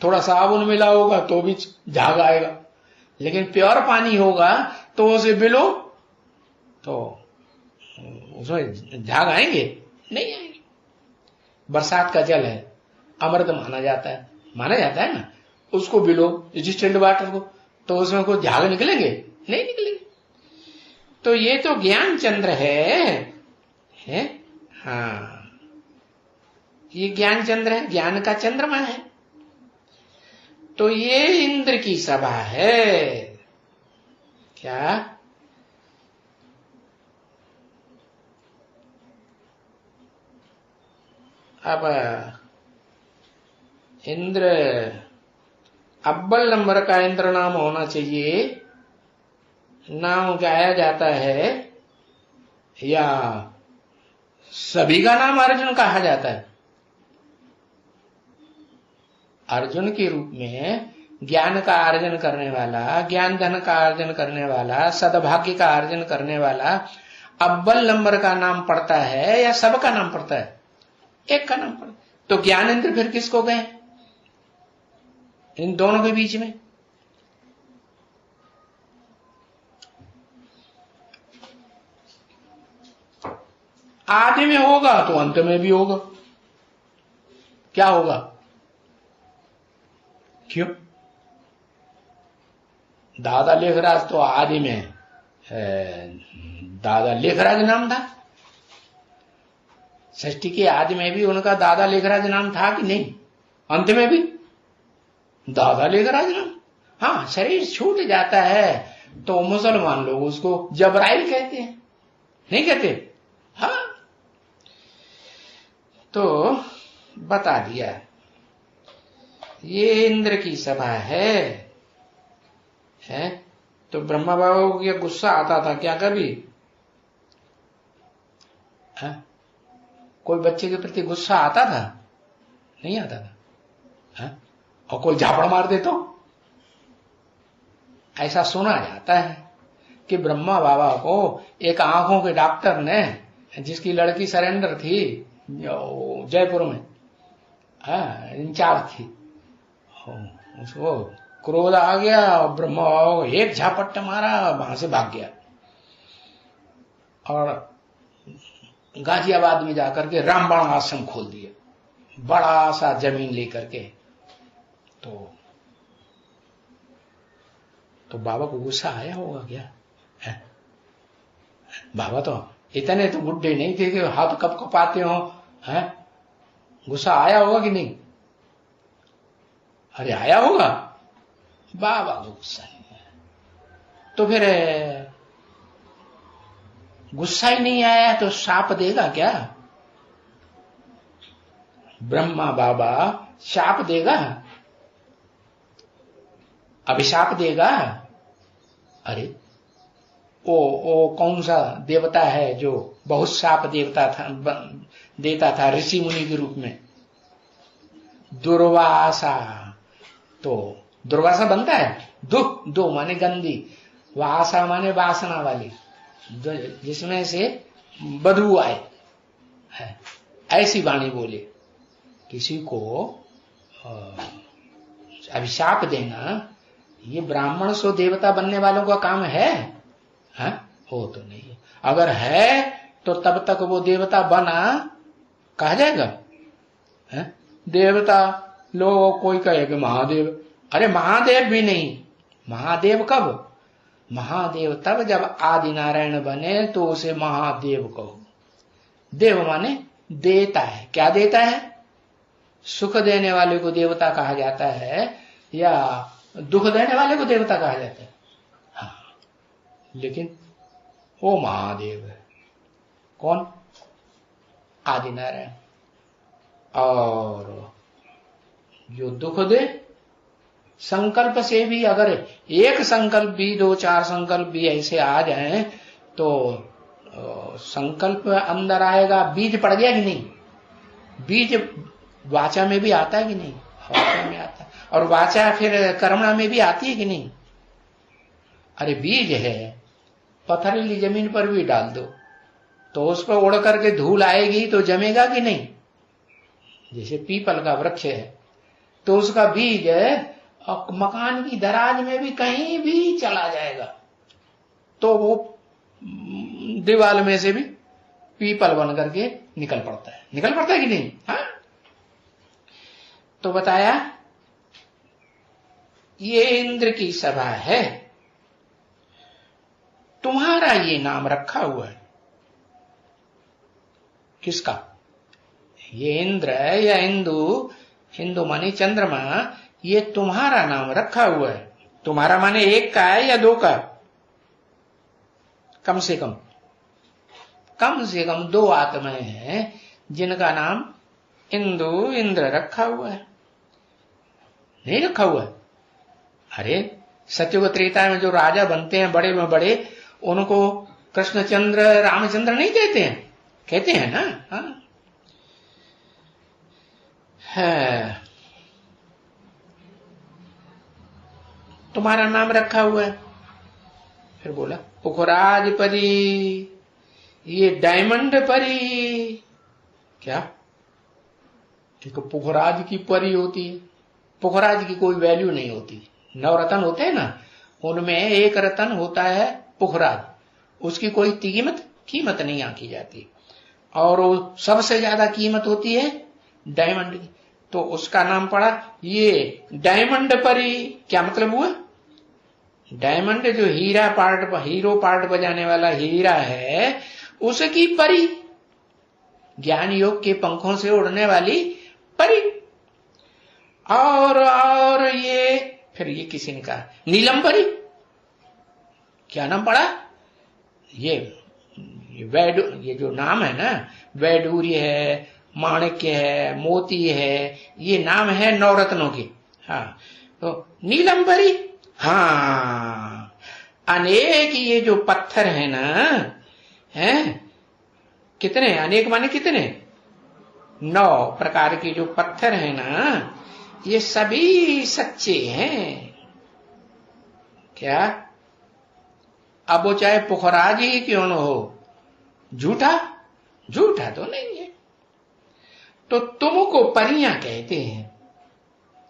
थोड़ा साबुन मिला होगा तो भी झाग आएगा, लेकिन प्योर पानी होगा तो उसे बिलो तो उसमें झाग आएंगे? नहीं आएंगे। बरसात का जल है, अमृत माना जाता है ना, उसको बिलो डिस्टिल्ड वाटर को, तो उसमें कोई झाग निकलेंगे? नहीं निकलेंगे। तो ये तो ज्ञान चंद्र है? हाँ, ये ज्ञान चंद्र है, ज्ञान का चंद्रमा है। तो ये इंद्र की सभा है। क्या? अब इंद्र अव्वल नंबर का इंद्र नाम होना चाहिए, नाम गाया जाता है, या सभी का नाम अर्जुन कहा जाता है? अर्जुन के रूप में ज्ञान का अर्जन करने वाला, ज्ञान धन का अर्जन करने वाला, सद्भाग्य का अर्जन करने वाला अव्वल नंबर का नाम पड़ता है या सबका नाम पड़ता है? एक का नाम पड़ता। तो ज्ञानेंद्र फिर किसको गए इन दोनों के बीच में? आदि में होगा तो अंत में भी होगा। क्या होगा? क्यों? दादा लेखराज तो आदि में दादा लेखराज नाम था। षष्ठी के आदि में भी उनका दादा लेखराज नाम था कि नहीं? अंत में भी दादा लेखराज नाम। हाँ, शरीर छूट जाता है तो मुसलमान लोग उसको जबराइल कहते हैं, नहीं कहते? हाँ, तो बता दिया ये इंद्र की सभा है? तो ब्रह्मा बाबा को क्या गुस्सा आता था क्या कभी? कोई बच्चे के प्रति गुस्सा आता था? नहीं आता था। और कोई झापड़ मार दे तो? ऐसा सुना जाता है कि ब्रह्मा बाबा को एक आंखों के डॉक्टर ने, जिसकी लड़की सरेंडर थी जयपुर में, इंचार्ज थी, उसको क्रोध आ गया और ब्रह्मा बाबा को एक झापट्टा मारा, वहां से भाग गया और गाजियाबाद में जाकर के रामबाण आश्रम खोल दिया, बड़ा सा जमीन लेकर के। तो बाबा को गुस्सा आया होगा क्या? बाबा तो इतने तो बुढ़े नहीं थे कि हाथ कब कपाते हो, गुस्सा आया होगा कि नहीं? अरे आया होगा। बाबा को गुस्सा नहीं आया तो फिर गुस्सा ही नहीं आया तो शाप देगा क्या? ब्रह्मा बाबा शाप देगा? अभिशाप देगा? अरे ओ कौन सा देवता है जो बहुत शाप देता था ऋषि मुनि के रूप में? दुर्वासा। तो दुर्वासा बनता है दो माने गंदी, वासा माने वासना वाली, जिसमें से बदबू आए, ऐसी वाणी बोले। किसी को अभिशाप देना ये ब्राह्मण सो देवता बनने वालों का काम है? हो तो नहीं है। अगर है तो तब तक वो देवता बना कहा जाएगा? देवता लोग कोई कहेगा महादेव, अरे महादेव भी नहीं। महादेव कब? महादेव तब जब आदि नारायण बने तो उसे महादेव कहो। देव माने देता है। क्या देता है? सुख देने वाले को देवता कहा जाता है या दुख देने वाले को देवता कहा जाता है? लेकिन वो महादेव है। कौन? आदिनारायण। और जो दुख दे, संकल्प से भी अगर एक संकल्प भी, 2-4 संकल्प भी ऐसे आ जाएं तो संकल्प अंदर आएगा, बीज पड़ गया कि नहीं? बीज वाचा में भी आता है कि नहीं? वाचा में आता है। और वाचा फिर कर्मणा में भी आती है कि नहीं? अरे बीज है, पथरीली जमीन पर भी डाल दो तो उस पर उड़ करके धूल आएगी तो जमेगा कि नहीं? जैसे पीपल का वृक्ष है तो उसका बीज और मकान की दराज में भी कहीं भी चला जाएगा तो वो दीवार में से भी पीपल बन करके निकल पड़ता है कि नहीं? हाँ? तो बताया ये इंद्र की सभा है, तुम्हारा ये नाम रखा हुआ है। किसका? ये इंद्र या हिंदू, हिंदू माने चंद्रमा, ये तुम्हारा नाम रखा हुआ है। तुम्हारा माने एक का है या 2 का? कम से कम 2 आत्माएं हैं जिनका नाम इंदु, इंद्र रखा हुआ है। नहीं रखा हुआ है? अरे सत्ययुग त्रेता में जो राजा बनते हैं बड़े में बड़े, उनको कृष्णचंद्र, रामचंद्र नहीं कहते हैं? कहते हैं ना? हाँ। है, तुम्हारा नाम रखा हुआ है। फिर बोला पुखराज परी, ये डायमंड परी। क्या? देखो पुखराज की परी होती है, पुखराज की कोई वैल्यू नहीं होती। 9 रतन होते हैं ना, उनमें एक रतन होता है पुखराज, उसकी कोई कीमत नहीं आंकी जाती। और सबसे ज्यादा कीमत होती है डायमंड की, तो उसका नाम पड़ा ये डायमंड परी। क्या मतलब हुआ? डायमंड जो हीरो पार्ट बजाने वाला हीरा है, उसकी परी, ज्ञान योग के पंखों से उड़ने वाली परी। और ये फिर ये किसी ने कहा नीलम परी। क्या नाम पड़ा? ये जो नाम है ना, वैडूर्य है, माणिक्य है, मोती है, ये नाम है 9 रत्नों के। हाँ, तो नीलम परी। हाँ, अनेक ये जो पत्थर है ना, हैं कितने? अनेक माने कितने? 9 प्रकार के जो पत्थर है ना, ये सभी सच्चे हैं। क्या? अब वो चाहे पुखराज ही क्यों न हो, झूठा तो नहीं है। तो तुमको परियां कहते हैं।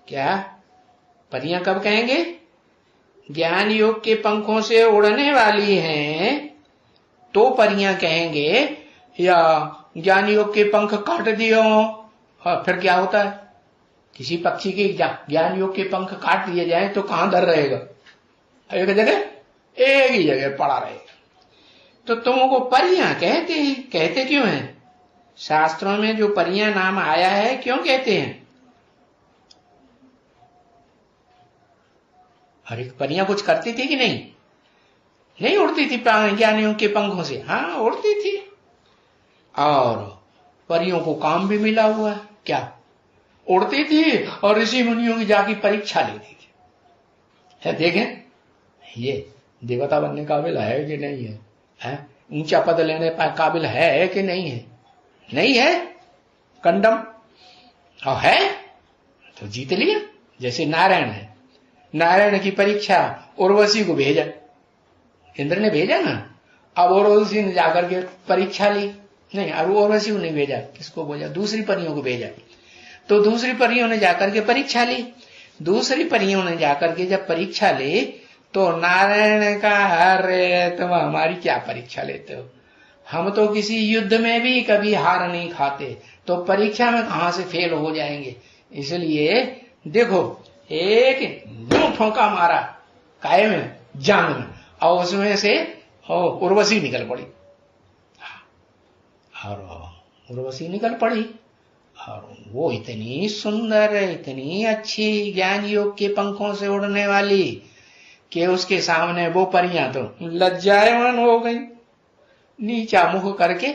क्या? परियां कब कहेंगे? ज्ञान योग के पंखों से उड़ने वाली हैं तो परियां कहेंगे, या ज्ञान योग के पंख काट दियो। हाँ, फिर क्या होता है? किसी पक्षी के ज्ञान योग के पंख काट दिए जाए तो कहां दर रहेगा? एक ही जगह पड़ा रहेगा। तो तुमको परियां कहते हैं। कहते क्यों हैं? शास्त्रों में जो परियां नाम आया है क्यों कहते हैं? अरे परियां कुछ करती थी कि नहीं? नहीं उड़ती थी ज्ञानियों के पंखों से? हाँ उड़ती थी। और परियों को काम भी मिला हुआ है। क्या? उड़ती थी और ऋषि मुनियों की जाके परीक्षा लेती थी। है, देखें ये देवता बनने काबिल है कि नहीं है? ऊंचा पद लेने काबिल है कि नहीं है? नहीं है, कंडम। और है तो जीत लिया। जैसे नारायण है, नारायण की परीक्षा उर्वशी को भेजा, इंद्र ने भेजा ना। अब उर्वशी ने जाकर के परीक्षा ली। नहीं, अब उर्वशी को नहीं भेजा, किसको भेजा? दूसरी परियों को भेजा। तो दूसरी परियों ने जाकर के परीक्षा ली। दूसरी परियों ने जाकर के जब परीक्षा ली तो नारायण का, अरे तुम हमारी क्या परीक्षा लेते हो? हम तो किसी युद्ध में भी कभी हार नहीं खाते, तो परीक्षा में कहां से फेल हो जाएंगे? इसलिए देखो, एक यूं ठोंका मारा काय में, जांग में, और उसमें से उर्वशी निकल पड़ी। और उर्वशी निकल पड़ी और वो इतनी सुंदर, इतनी अच्छी, ज्ञान योग के पंखों से उड़ने वाली, कि उसके सामने वो परियां तो लज्जायमान हो गई, नीचा मुख करके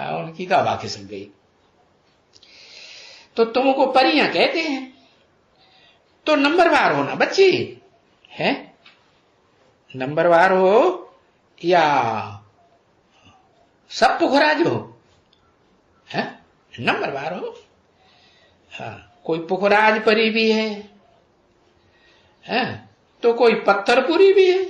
उनकी तो हवा खिसक गई। तो तुमको परियां कहते हैं तो नंबरवार होना बच्ची है, नंबरवार हो या सब पुखराज हो, है नंबरवार हो। हाँ, कोई पुखराज परी भी है तो कोई पत्थरपुरी भी है।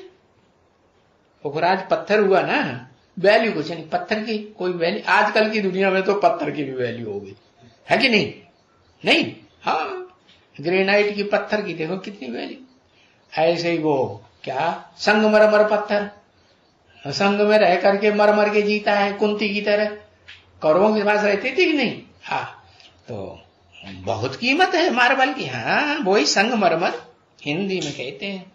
पुखराज पत्थर हुआ ना, वैल्यू कुछ नहीं, पत्थर की कोई वैल्यू। आजकल की दुनिया में तो पत्थर की भी वैल्यू हो गई है कि नहीं? नहीं, हाँ, ग्रेनाइट की, पत्थर की देखो कितनी वैल्यू। ऐसे ही वो क्या संगमरमर पत्थर, संग में रह करके मर मर के जीता है, कुंती की तरह कौरवों के पास रहती थी कि नहीं? हाँ, तो बहुत कीमत है मार्बल की। हाँ, वही संगमरमर हिंदी में कहते हैं।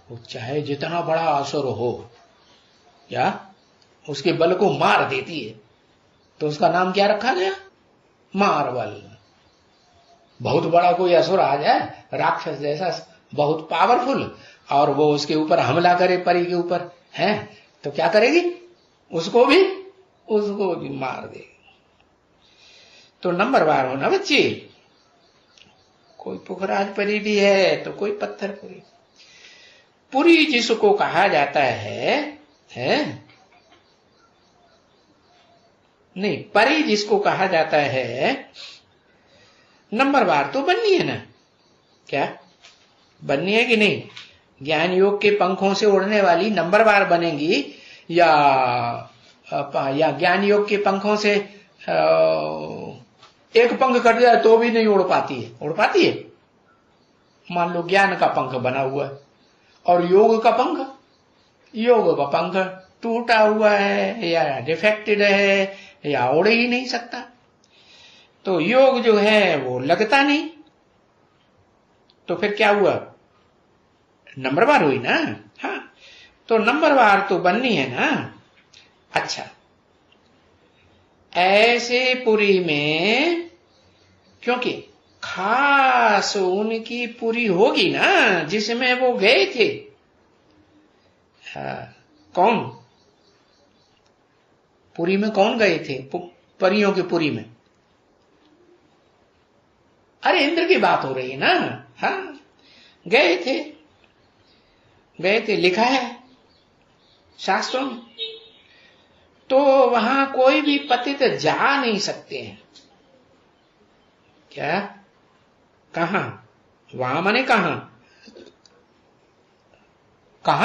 वो चाहे जितना बड़ा असुर हो या उसके बल को मार देती है, तो उसका नाम क्या रखा गया? मार्बल। बहुत बड़ा कोई असुर आ जाए, राक्षस जैसा बहुत पावरफुल, और वो उसके ऊपर हमला करे, परी के ऊपर है, तो क्या करेगी? उसको भी मार देगी। तो नंबरवार हो ना बच्ची, कोई पुखराज परी भी है तो कोई पत्थर पुरी। पुरी जिसको कहा जाता है नहीं, परी जिसको कहा जाता है, नंबरवार तो बननी है ना। क्या बननी है कि नहीं? ज्ञान योग के पंखों से उड़ने वाली नंबरवार बनेगी या ज्ञान योग के पंखों से एक पंख कट जाए तो भी नहीं उड़ पाती है? उड़ पाती है। मान लो ज्ञान का पंख बना हुआ है और योग का पंख टूटा हुआ है या डिफेक्टेड है या उड़ ही नहीं सकता, तो योग जो है वो लगता नहीं, तो फिर क्या हुआ? नंबरवार हुई ना। हाँ, तो नंबरवार तो बननी है ना। अच्छा, ऐसे पुरी में क्योंकि खास उनकी पुरी होगी ना जिसमें वो गए थे। हाँ, कौन पुरी में कौन गए थे? परियों की पुरी में? अरे इंद्र की बात हो रही है ना। हाँ, गए थे, लिखा है शास्त्रों में। तो वहां कोई भी पतित जा नहीं सकते हैं। क्या? कहां? वहां माने कहां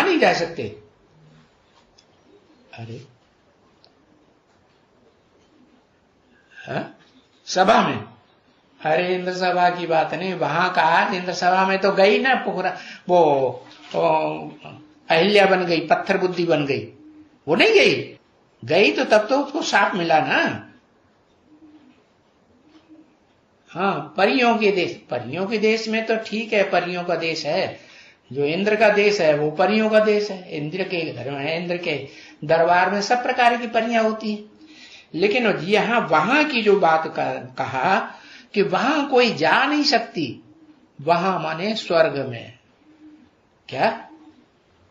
नहीं जा सकते? अरे सभा में? अरे इंद्र सभा की बात नहीं, वहां कहा इंद्र सभा में तो गई ना पुखरा, वो अहिल्या बन गई, पत्थर बुद्धि बन गई, वो नहीं गई तो तब तो उसको शाप मिला ना। हाँ, परियों के देश में तो ठीक है, परियों का देश है, जो इंद्र का देश है वो परियों का देश है। इंद्र के घर में, इंद्र के दरबार में सब प्रकार की परियां होती हैं। लेकिन यहां वहां की जो बात कहा कि वहां कोई जा नहीं सकती, वहां माने स्वर्ग में। क्या?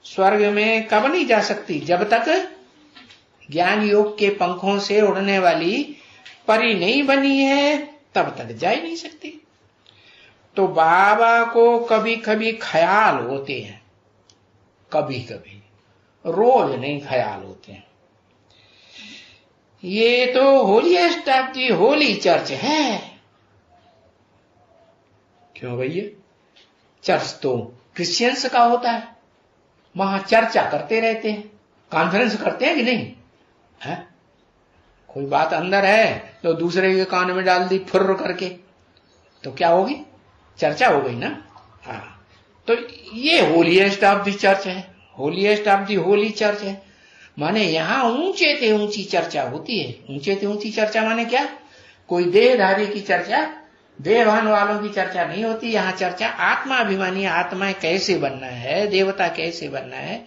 स्वर्ग में कब नहीं जा सकती? जब तक ज्ञान योग के पंखों से उड़ने वाली परी नहीं बनी है तब तक जा ही नहीं सकती। तो बाबा को कभी कभी ख्याल होते हैं, कभी कभी, रोज नहीं ख्याल होते हैं। ये तो holiest of the Holi church है। क्यों भैया? चर्च तो क्रिश्चियंस का होता है, वहां चर्चा करते रहते हैं, कॉन्फ्रेंस करते हैं कि नहीं है? कोई बात अंदर है तो दूसरे के कान में डाल दी फुर्र करके, तो क्या होगी? चर्चा हो गई ना। हाँ, तो ये होलीएस्ट ऑफ दी चर्च है, holiest of the Holi church है। माने यहां ऊंचे से ऊंची चर्चा होती है। ऊंचे से ऊंची चर्चा माने क्या? कोई देहधारी की चर्चा, देहभान वालों की चर्चा नहीं होती। यहाँ चर्चा आत्माभिमानी, आत्मा कैसे बनना है, देवता कैसे बनना है,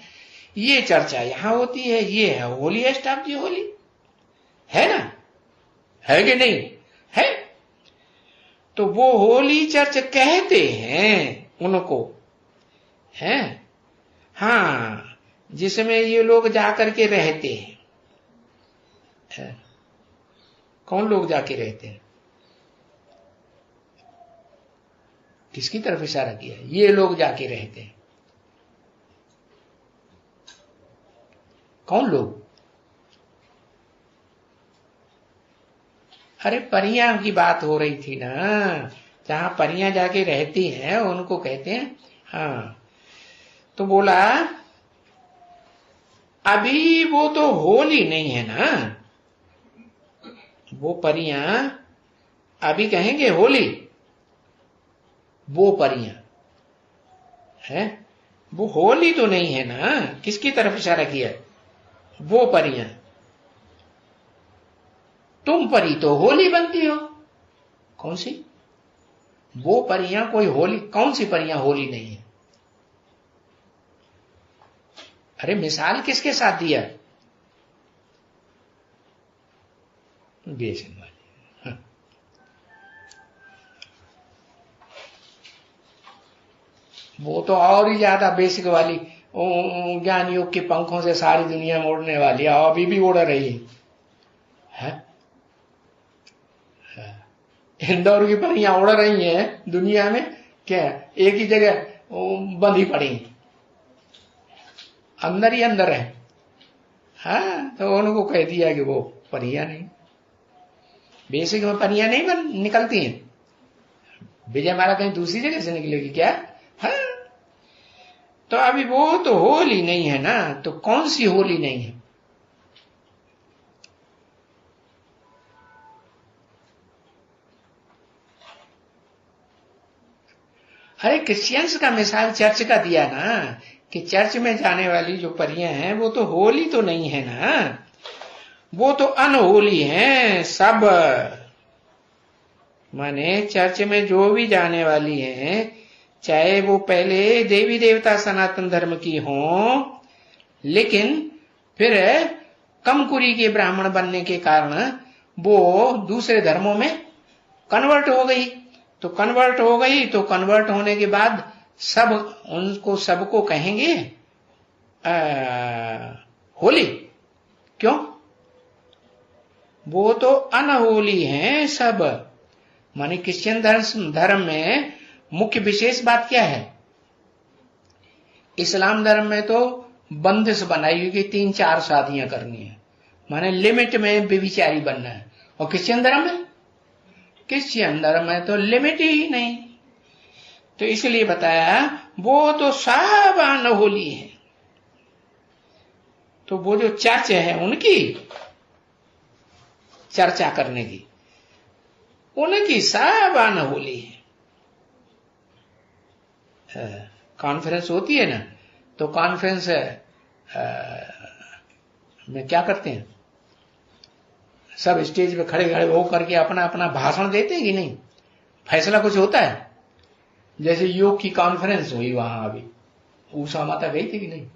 ये चर्चा यहाँ होती है। ये है होलीएस्ट ऑफ दी होली, है ना। है कि नहीं है? तो वो होली चर्च कहते हैं उनको, हैं? हाँ, जिसमें ये लोग जाकर के रहते हैं। कौन लोग जाके रहते हैं? किसकी तरफ इशारा किया? ये लोग जाके रहते हैं। कौन लोग? अरे परियां की बात हो रही थी ना, जहां परियां जाके रहती हैं उनको कहते हैं। हाँ, तो बोला अभी वो तो होली नहीं है ना, वो परियां अभी कहेंगे होली, वो परियां है, वो होली तो नहीं है ना। किसकी तरफ इशारा किया? वो परियां। तुम परी तो होली बनती हो। कौन सी? वो परियां कोई होली, कौन सी परियां होली नहीं है? अरे मिसाल किसके साथ दिया? बेसन वाली। हाँ। वो तो और ही ज्यादा बेसिक वाली, ज्ञान योग के पंखों से सारी दुनिया में उड़ने वाली है, अभी भी उड़ रही है। इंदौर की परियां उड़ रही हैं दुनिया में, क्या एक ही जगह बंधी पड़ी, अंदर ही अंदर है। हाँ, तो उनको कह दिया कि वो परियां नहीं, बेसिक में परियां नहीं निकलती हैं। विजय माला कहीं दूसरी जगह से निकलेगी क्या? हाँ, तो अभी वो तो होली नहीं है ना, तो कौन सी होली नहीं है? अरे क्रिश्चियंस का मिसाल चर्च का दिया ना, कि चर्च में जाने वाली जो परियां हैं वो तो होली तो नहीं है ना, वो तो अनहोली हैं सब। माने चर्च में जो भी जाने वाली हैं, चाहे वो पहले देवी देवता सनातन धर्म की हों, लेकिन फिर कमकुरी के ब्राह्मण बनने के कारण वो दूसरे धर्मों में कन्वर्ट हो गई। तो कन्वर्ट हो गई, तो कन्वर्ट होने के बाद सब उनको सबको कहेंगे होली। क्यों? वो तो अनहोली हैं सब। माने क्रिश्चियन धर्म में मुख्य विशेष बात क्या है? इस्लाम धर्म में तो बंदिश बनाई हुई कि 3-4 शादियां करनी है, माने लिमिट में व्यभिचारी बनना है। और क्रिश्चियन धर्म में तो लिमिट ही नहीं। तो इसलिए बताया वो तो सब अनहोली है। तो वो जो चर्च है उनकी चर्चा करने की, उनकी सब अनहोली है। कॉन्फ्रेंस होती है ना, तो कॉन्फ्रेंस में क्या करते हैं? सब स्टेज पे खड़े खड़े हो करके अपना अपना भाषण देते हैं कि नहीं? फैसला कुछ होता है। जैसे योग की कॉन्फ्रेंस हुई वहां, अभी उषा माता गई थी कि नहीं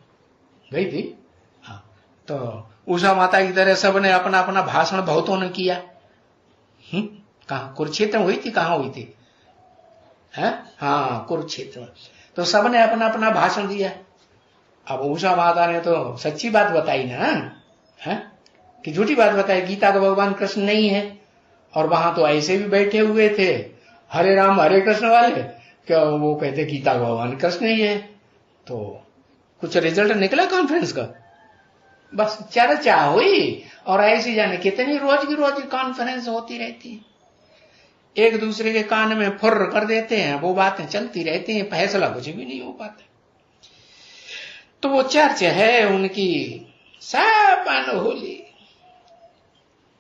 गई थी? हाँ, तो उषा माता की तरह सब ने अपना अपना भाषण बहुतों ने किया। कहा कुरुक्षेत्र में हुई थी? कहाँ हुई थी? हाँ, कुरुक्षेत्र में। तो सब ने अपना अपना भाषण दिया। अब उषा माता ने तो सच्ची बात बताई ना, है कि झूठी बात बताई? गीता का भगवान कृष्ण नहीं है, और वहां तो ऐसे भी बैठे हुए थे हरे राम हरे कृष्ण वाले, क्या वो कहते गीता का भगवान कृष्ण ही है। तो कुछ रिजल्ट निकला कॉन्फ्रेंस का? बस चर्चा हुई, और ऐसी जाने कितनी रोज की रोज कॉन्फ्रेंस होती रहती है। एक दूसरे के कान में फुर्र कर देते हैं, वो बातें चलती रहती हैं, फैसला कुछ भी नहीं हो पाता। तो वो चर्च है उनकी सब अनहोली,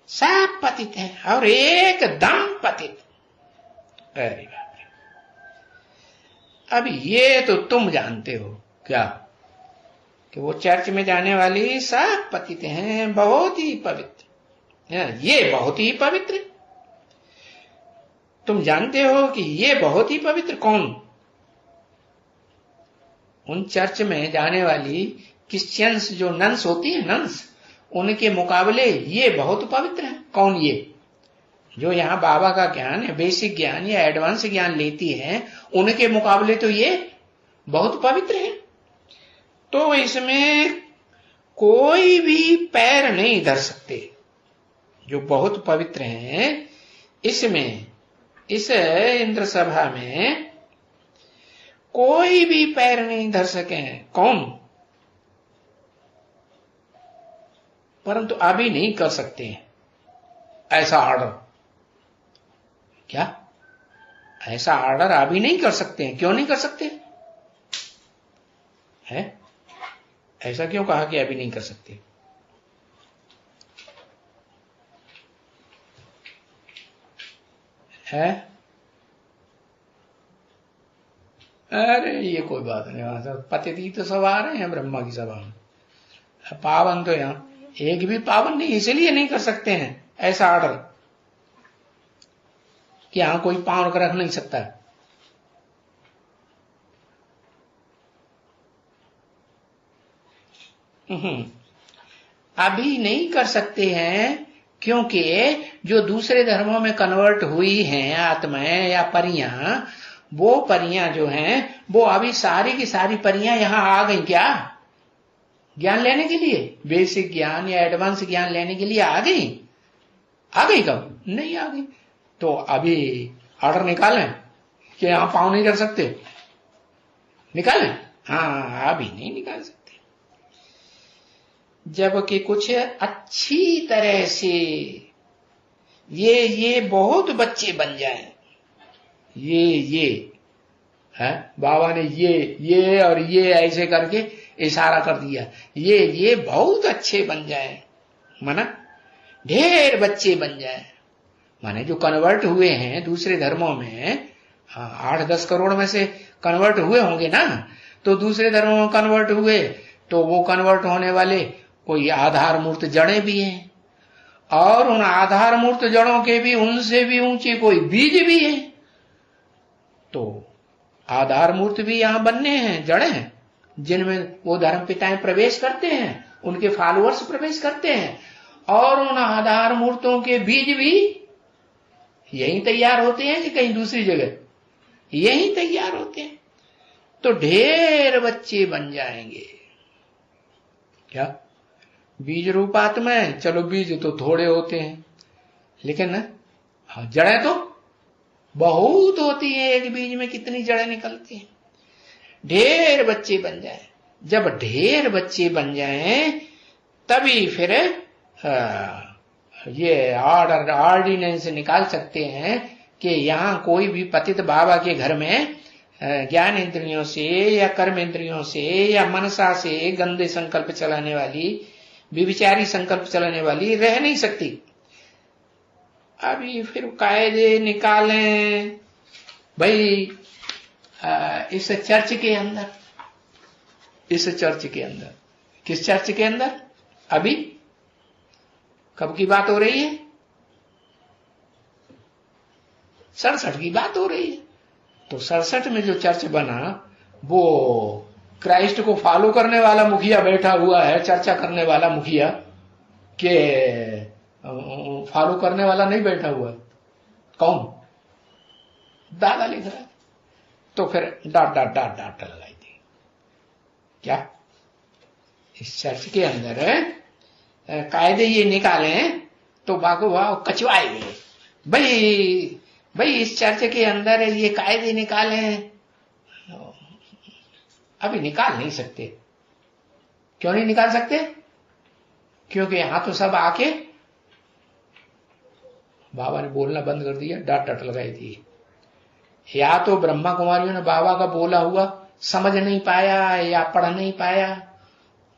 सब पतित है, और एकदम पतित। अरे बाप रे! अब ये तो तुम जानते हो क्या कि वो चर्च में जाने वाली सब पतित हैं, बहुत ही पवित्र। ये बहुत ही पवित्र, तुम जानते हो कि ये बहुत ही पवित्र। कौन? उन चर्च में जाने वाली क्रिश्चियंस जो नन्स होती है, नन्स, उनके मुकाबले ये बहुत पवित्र है। कौन? ये जो यहाँ बाबा का ज्ञान है, बेसिक ज्ञान या एडवांस ज्ञान लेती है, उनके मुकाबले तो ये बहुत पवित्र है। तो इसमें कोई भी पैर नहीं धर सकते। जो बहुत पवित्र हैं, इसमें इस इंद्र सभा में कोई भी पैर नहीं धर सके हैं। कौन? परंतु अभी नहीं कर सकते हैं ऐसा ऑर्डर। क्या ऐसा ऑर्डर अभी नहीं कर सकते हैं? क्यों नहीं कर सकते है? ऐसा क्यों कहा कि अभी नहीं कर सकते? है? अरे ये कोई बात नहीं, वहां से पतिती तो सब आ रहे हैं ब्रह्मा की सभा में। पावन तो यहाँ एक भी पावन नहीं, इसलिए नहीं कर सकते हैं ऐसा ऑर्डर कि यहां कोई पावन रख नहीं सकता। अभी नहीं कर सकते हैं क्योंकि जो दूसरे धर्मों में कन्वर्ट हुई हैं आत्माएं या परियां, वो परियां जो हैं वो अभी सारी की सारी परियां यहां आ गई। क्या ज्ञान लेने के लिए, बेसिक ज्ञान या एडवांस ज्ञान लेने के लिए आ गई? आ गई कब? नहीं आ गई। तो अभी ऑर्डर निकालें कि यहां पाँव नहीं कर सकते? निकालें? हाँ, अभी नहीं निकाल सकते। जबकि कुछ अच्छी तरह से ये बहुत बच्चे बन जाएं, ये है बाबा ने ये और ये ऐसे करके इशारा कर दिया, ये बहुत अच्छे बन जाएं, माना ढेर बच्चे बन जाएं। माने जो कन्वर्ट हुए हैं दूसरे धर्मों में, 8-10 करोड़ में से कन्वर्ट हुए होंगे ना, तो दूसरे धर्मों में कन्वर्ट हुए तो वो कन्वर्ट होने वाले कोई आधार मूर्त जड़ें भी हैं, और उन आधार मूर्त जड़ों के भी उनसे भी ऊंचे कोई बीज भी है। तो आधार मूर्त भी यहां बनने हैं, जड़ें हैं जिनमें वो धर्म पिताएं प्रवेश करते हैं, उनके फॉलोअर्स प्रवेश करते हैं, और उन आधार मूर्तों के बीज भी यही तैयार होते हैं कि कहीं दूसरी जगह? यही तैयार होते हैं। तो ढेर बच्चे बन जाएंगे। क्या बीज रूप आत्माएं? चलो बीज तो थोड़े होते हैं, लेकिन जड़ें तो बहुत होती है। एक बीज में कितनी जड़ें निकलती हैं। ढेर बच्चे बन जाए। जब ढेर बच्चे बन जाएं तभी फिर ये ऑर्डिनेंस निकाल सकते हैं कि यहां कोई भी पतित बाबा के घर में ज्ञान इंद्रियों से या कर्म इंद्रियों से या मनसा से गंदे संकल्प चलाने वाली, विविचारी संकल्प चलाने वाली रह नहीं सकती। अभी फिर कायदे निकालें भाई इस चर्च के अंदर, किस चर्च के अंदर? अभी कब की बात हो रही है? 67 की बात हो रही है। तो 67 में जो चर्च बना वो क्राइस्ट को फॉलो करने वाला मुखिया बैठा हुआ है, चर्चा करने वाला मुखिया के फॉलो करने वाला नहीं बैठा हुआ। कौन? दादा लिख रहा है। तो फिर डाट लगाई थी। क्या इस चर्च के अंदर कायदे ये निकाले तो बागो वाह कचवाए गए। भाई इस चर्च के अंदर ये कायदे निकाले, अभी निकाल नहीं सकते। क्यों नहीं निकाल सकते? क्योंकि यहां तो सब आके बाबा ने बोलना बंद कर दिया, डांट लगाई थी। या तो ब्रह्मा कुमारियों ने बाबा का बोला हुआ समझ नहीं पाया या पढ़ नहीं पाया,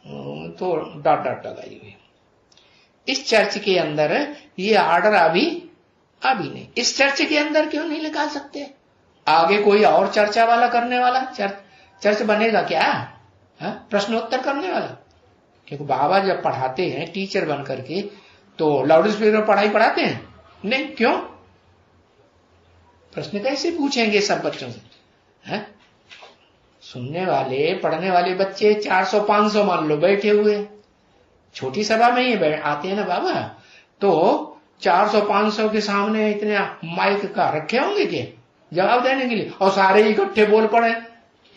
तो डांट लगाई हुई। इस चर्च के अंदर ये ऑर्डर अभी नहीं। इस चर्च के अंदर क्यों नहीं निकाल सकते? आगे कोई और चर्चा वाला करने वाला चर्च बनेगा क्या? प्रश्नोत्तर करने वाला? क्योंकि बाबा जब पढ़ाते हैं टीचर बन करके तो लाउड स्पीकर में पढ़ाई पढ़ाते हैं? नहीं। क्यों? प्रश्न कैसे पूछेंगे सब बच्चों से? सुनने वाले पढ़ने वाले बच्चे 400-500 मान लो बैठे हुए, छोटी सभा में ही आते हैं ना बाबा, तो 400-500 के सामने इतने माइक का रखे होंगे क्या जवाब देने के लिए, और सारे इकट्ठे बोल पड़े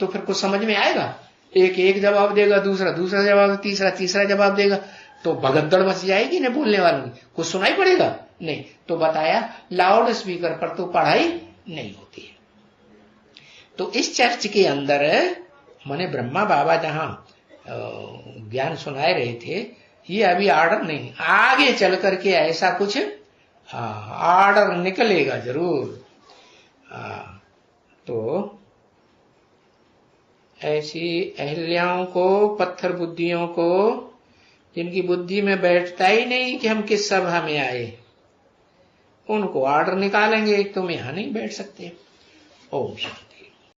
तो फिर कुछ समझ में आएगा? एक एक जवाब देगा, दूसरा दूसरा जवाब, तीसरा तीसरा जवाब देगा, तो भगदड़ मच जाएगी ना बोलने वालों की, कुछ सुनाई पड़ेगा नहीं। तो बताया लाउड स्पीकर पर तो पढ़ाई नहीं होती है। तो इस चर्च के अंदर माने ब्रह्मा बाबा जहां ज्ञान सुनाए रहे थे, ये अभी ऑर्डर नहीं, आगे चल करके ऐसा कुछ ऑर्डर निकलेगा जरूर। तो ऐसी अहल्याओं को, पत्थर बुद्धियों को, जिनकी बुद्धि में बैठता ही नहीं कि हम किस सभा में आए, उनको ऑर्डर निकालेंगे, तुम यहां नहीं बैठ सकते। ओम शांति।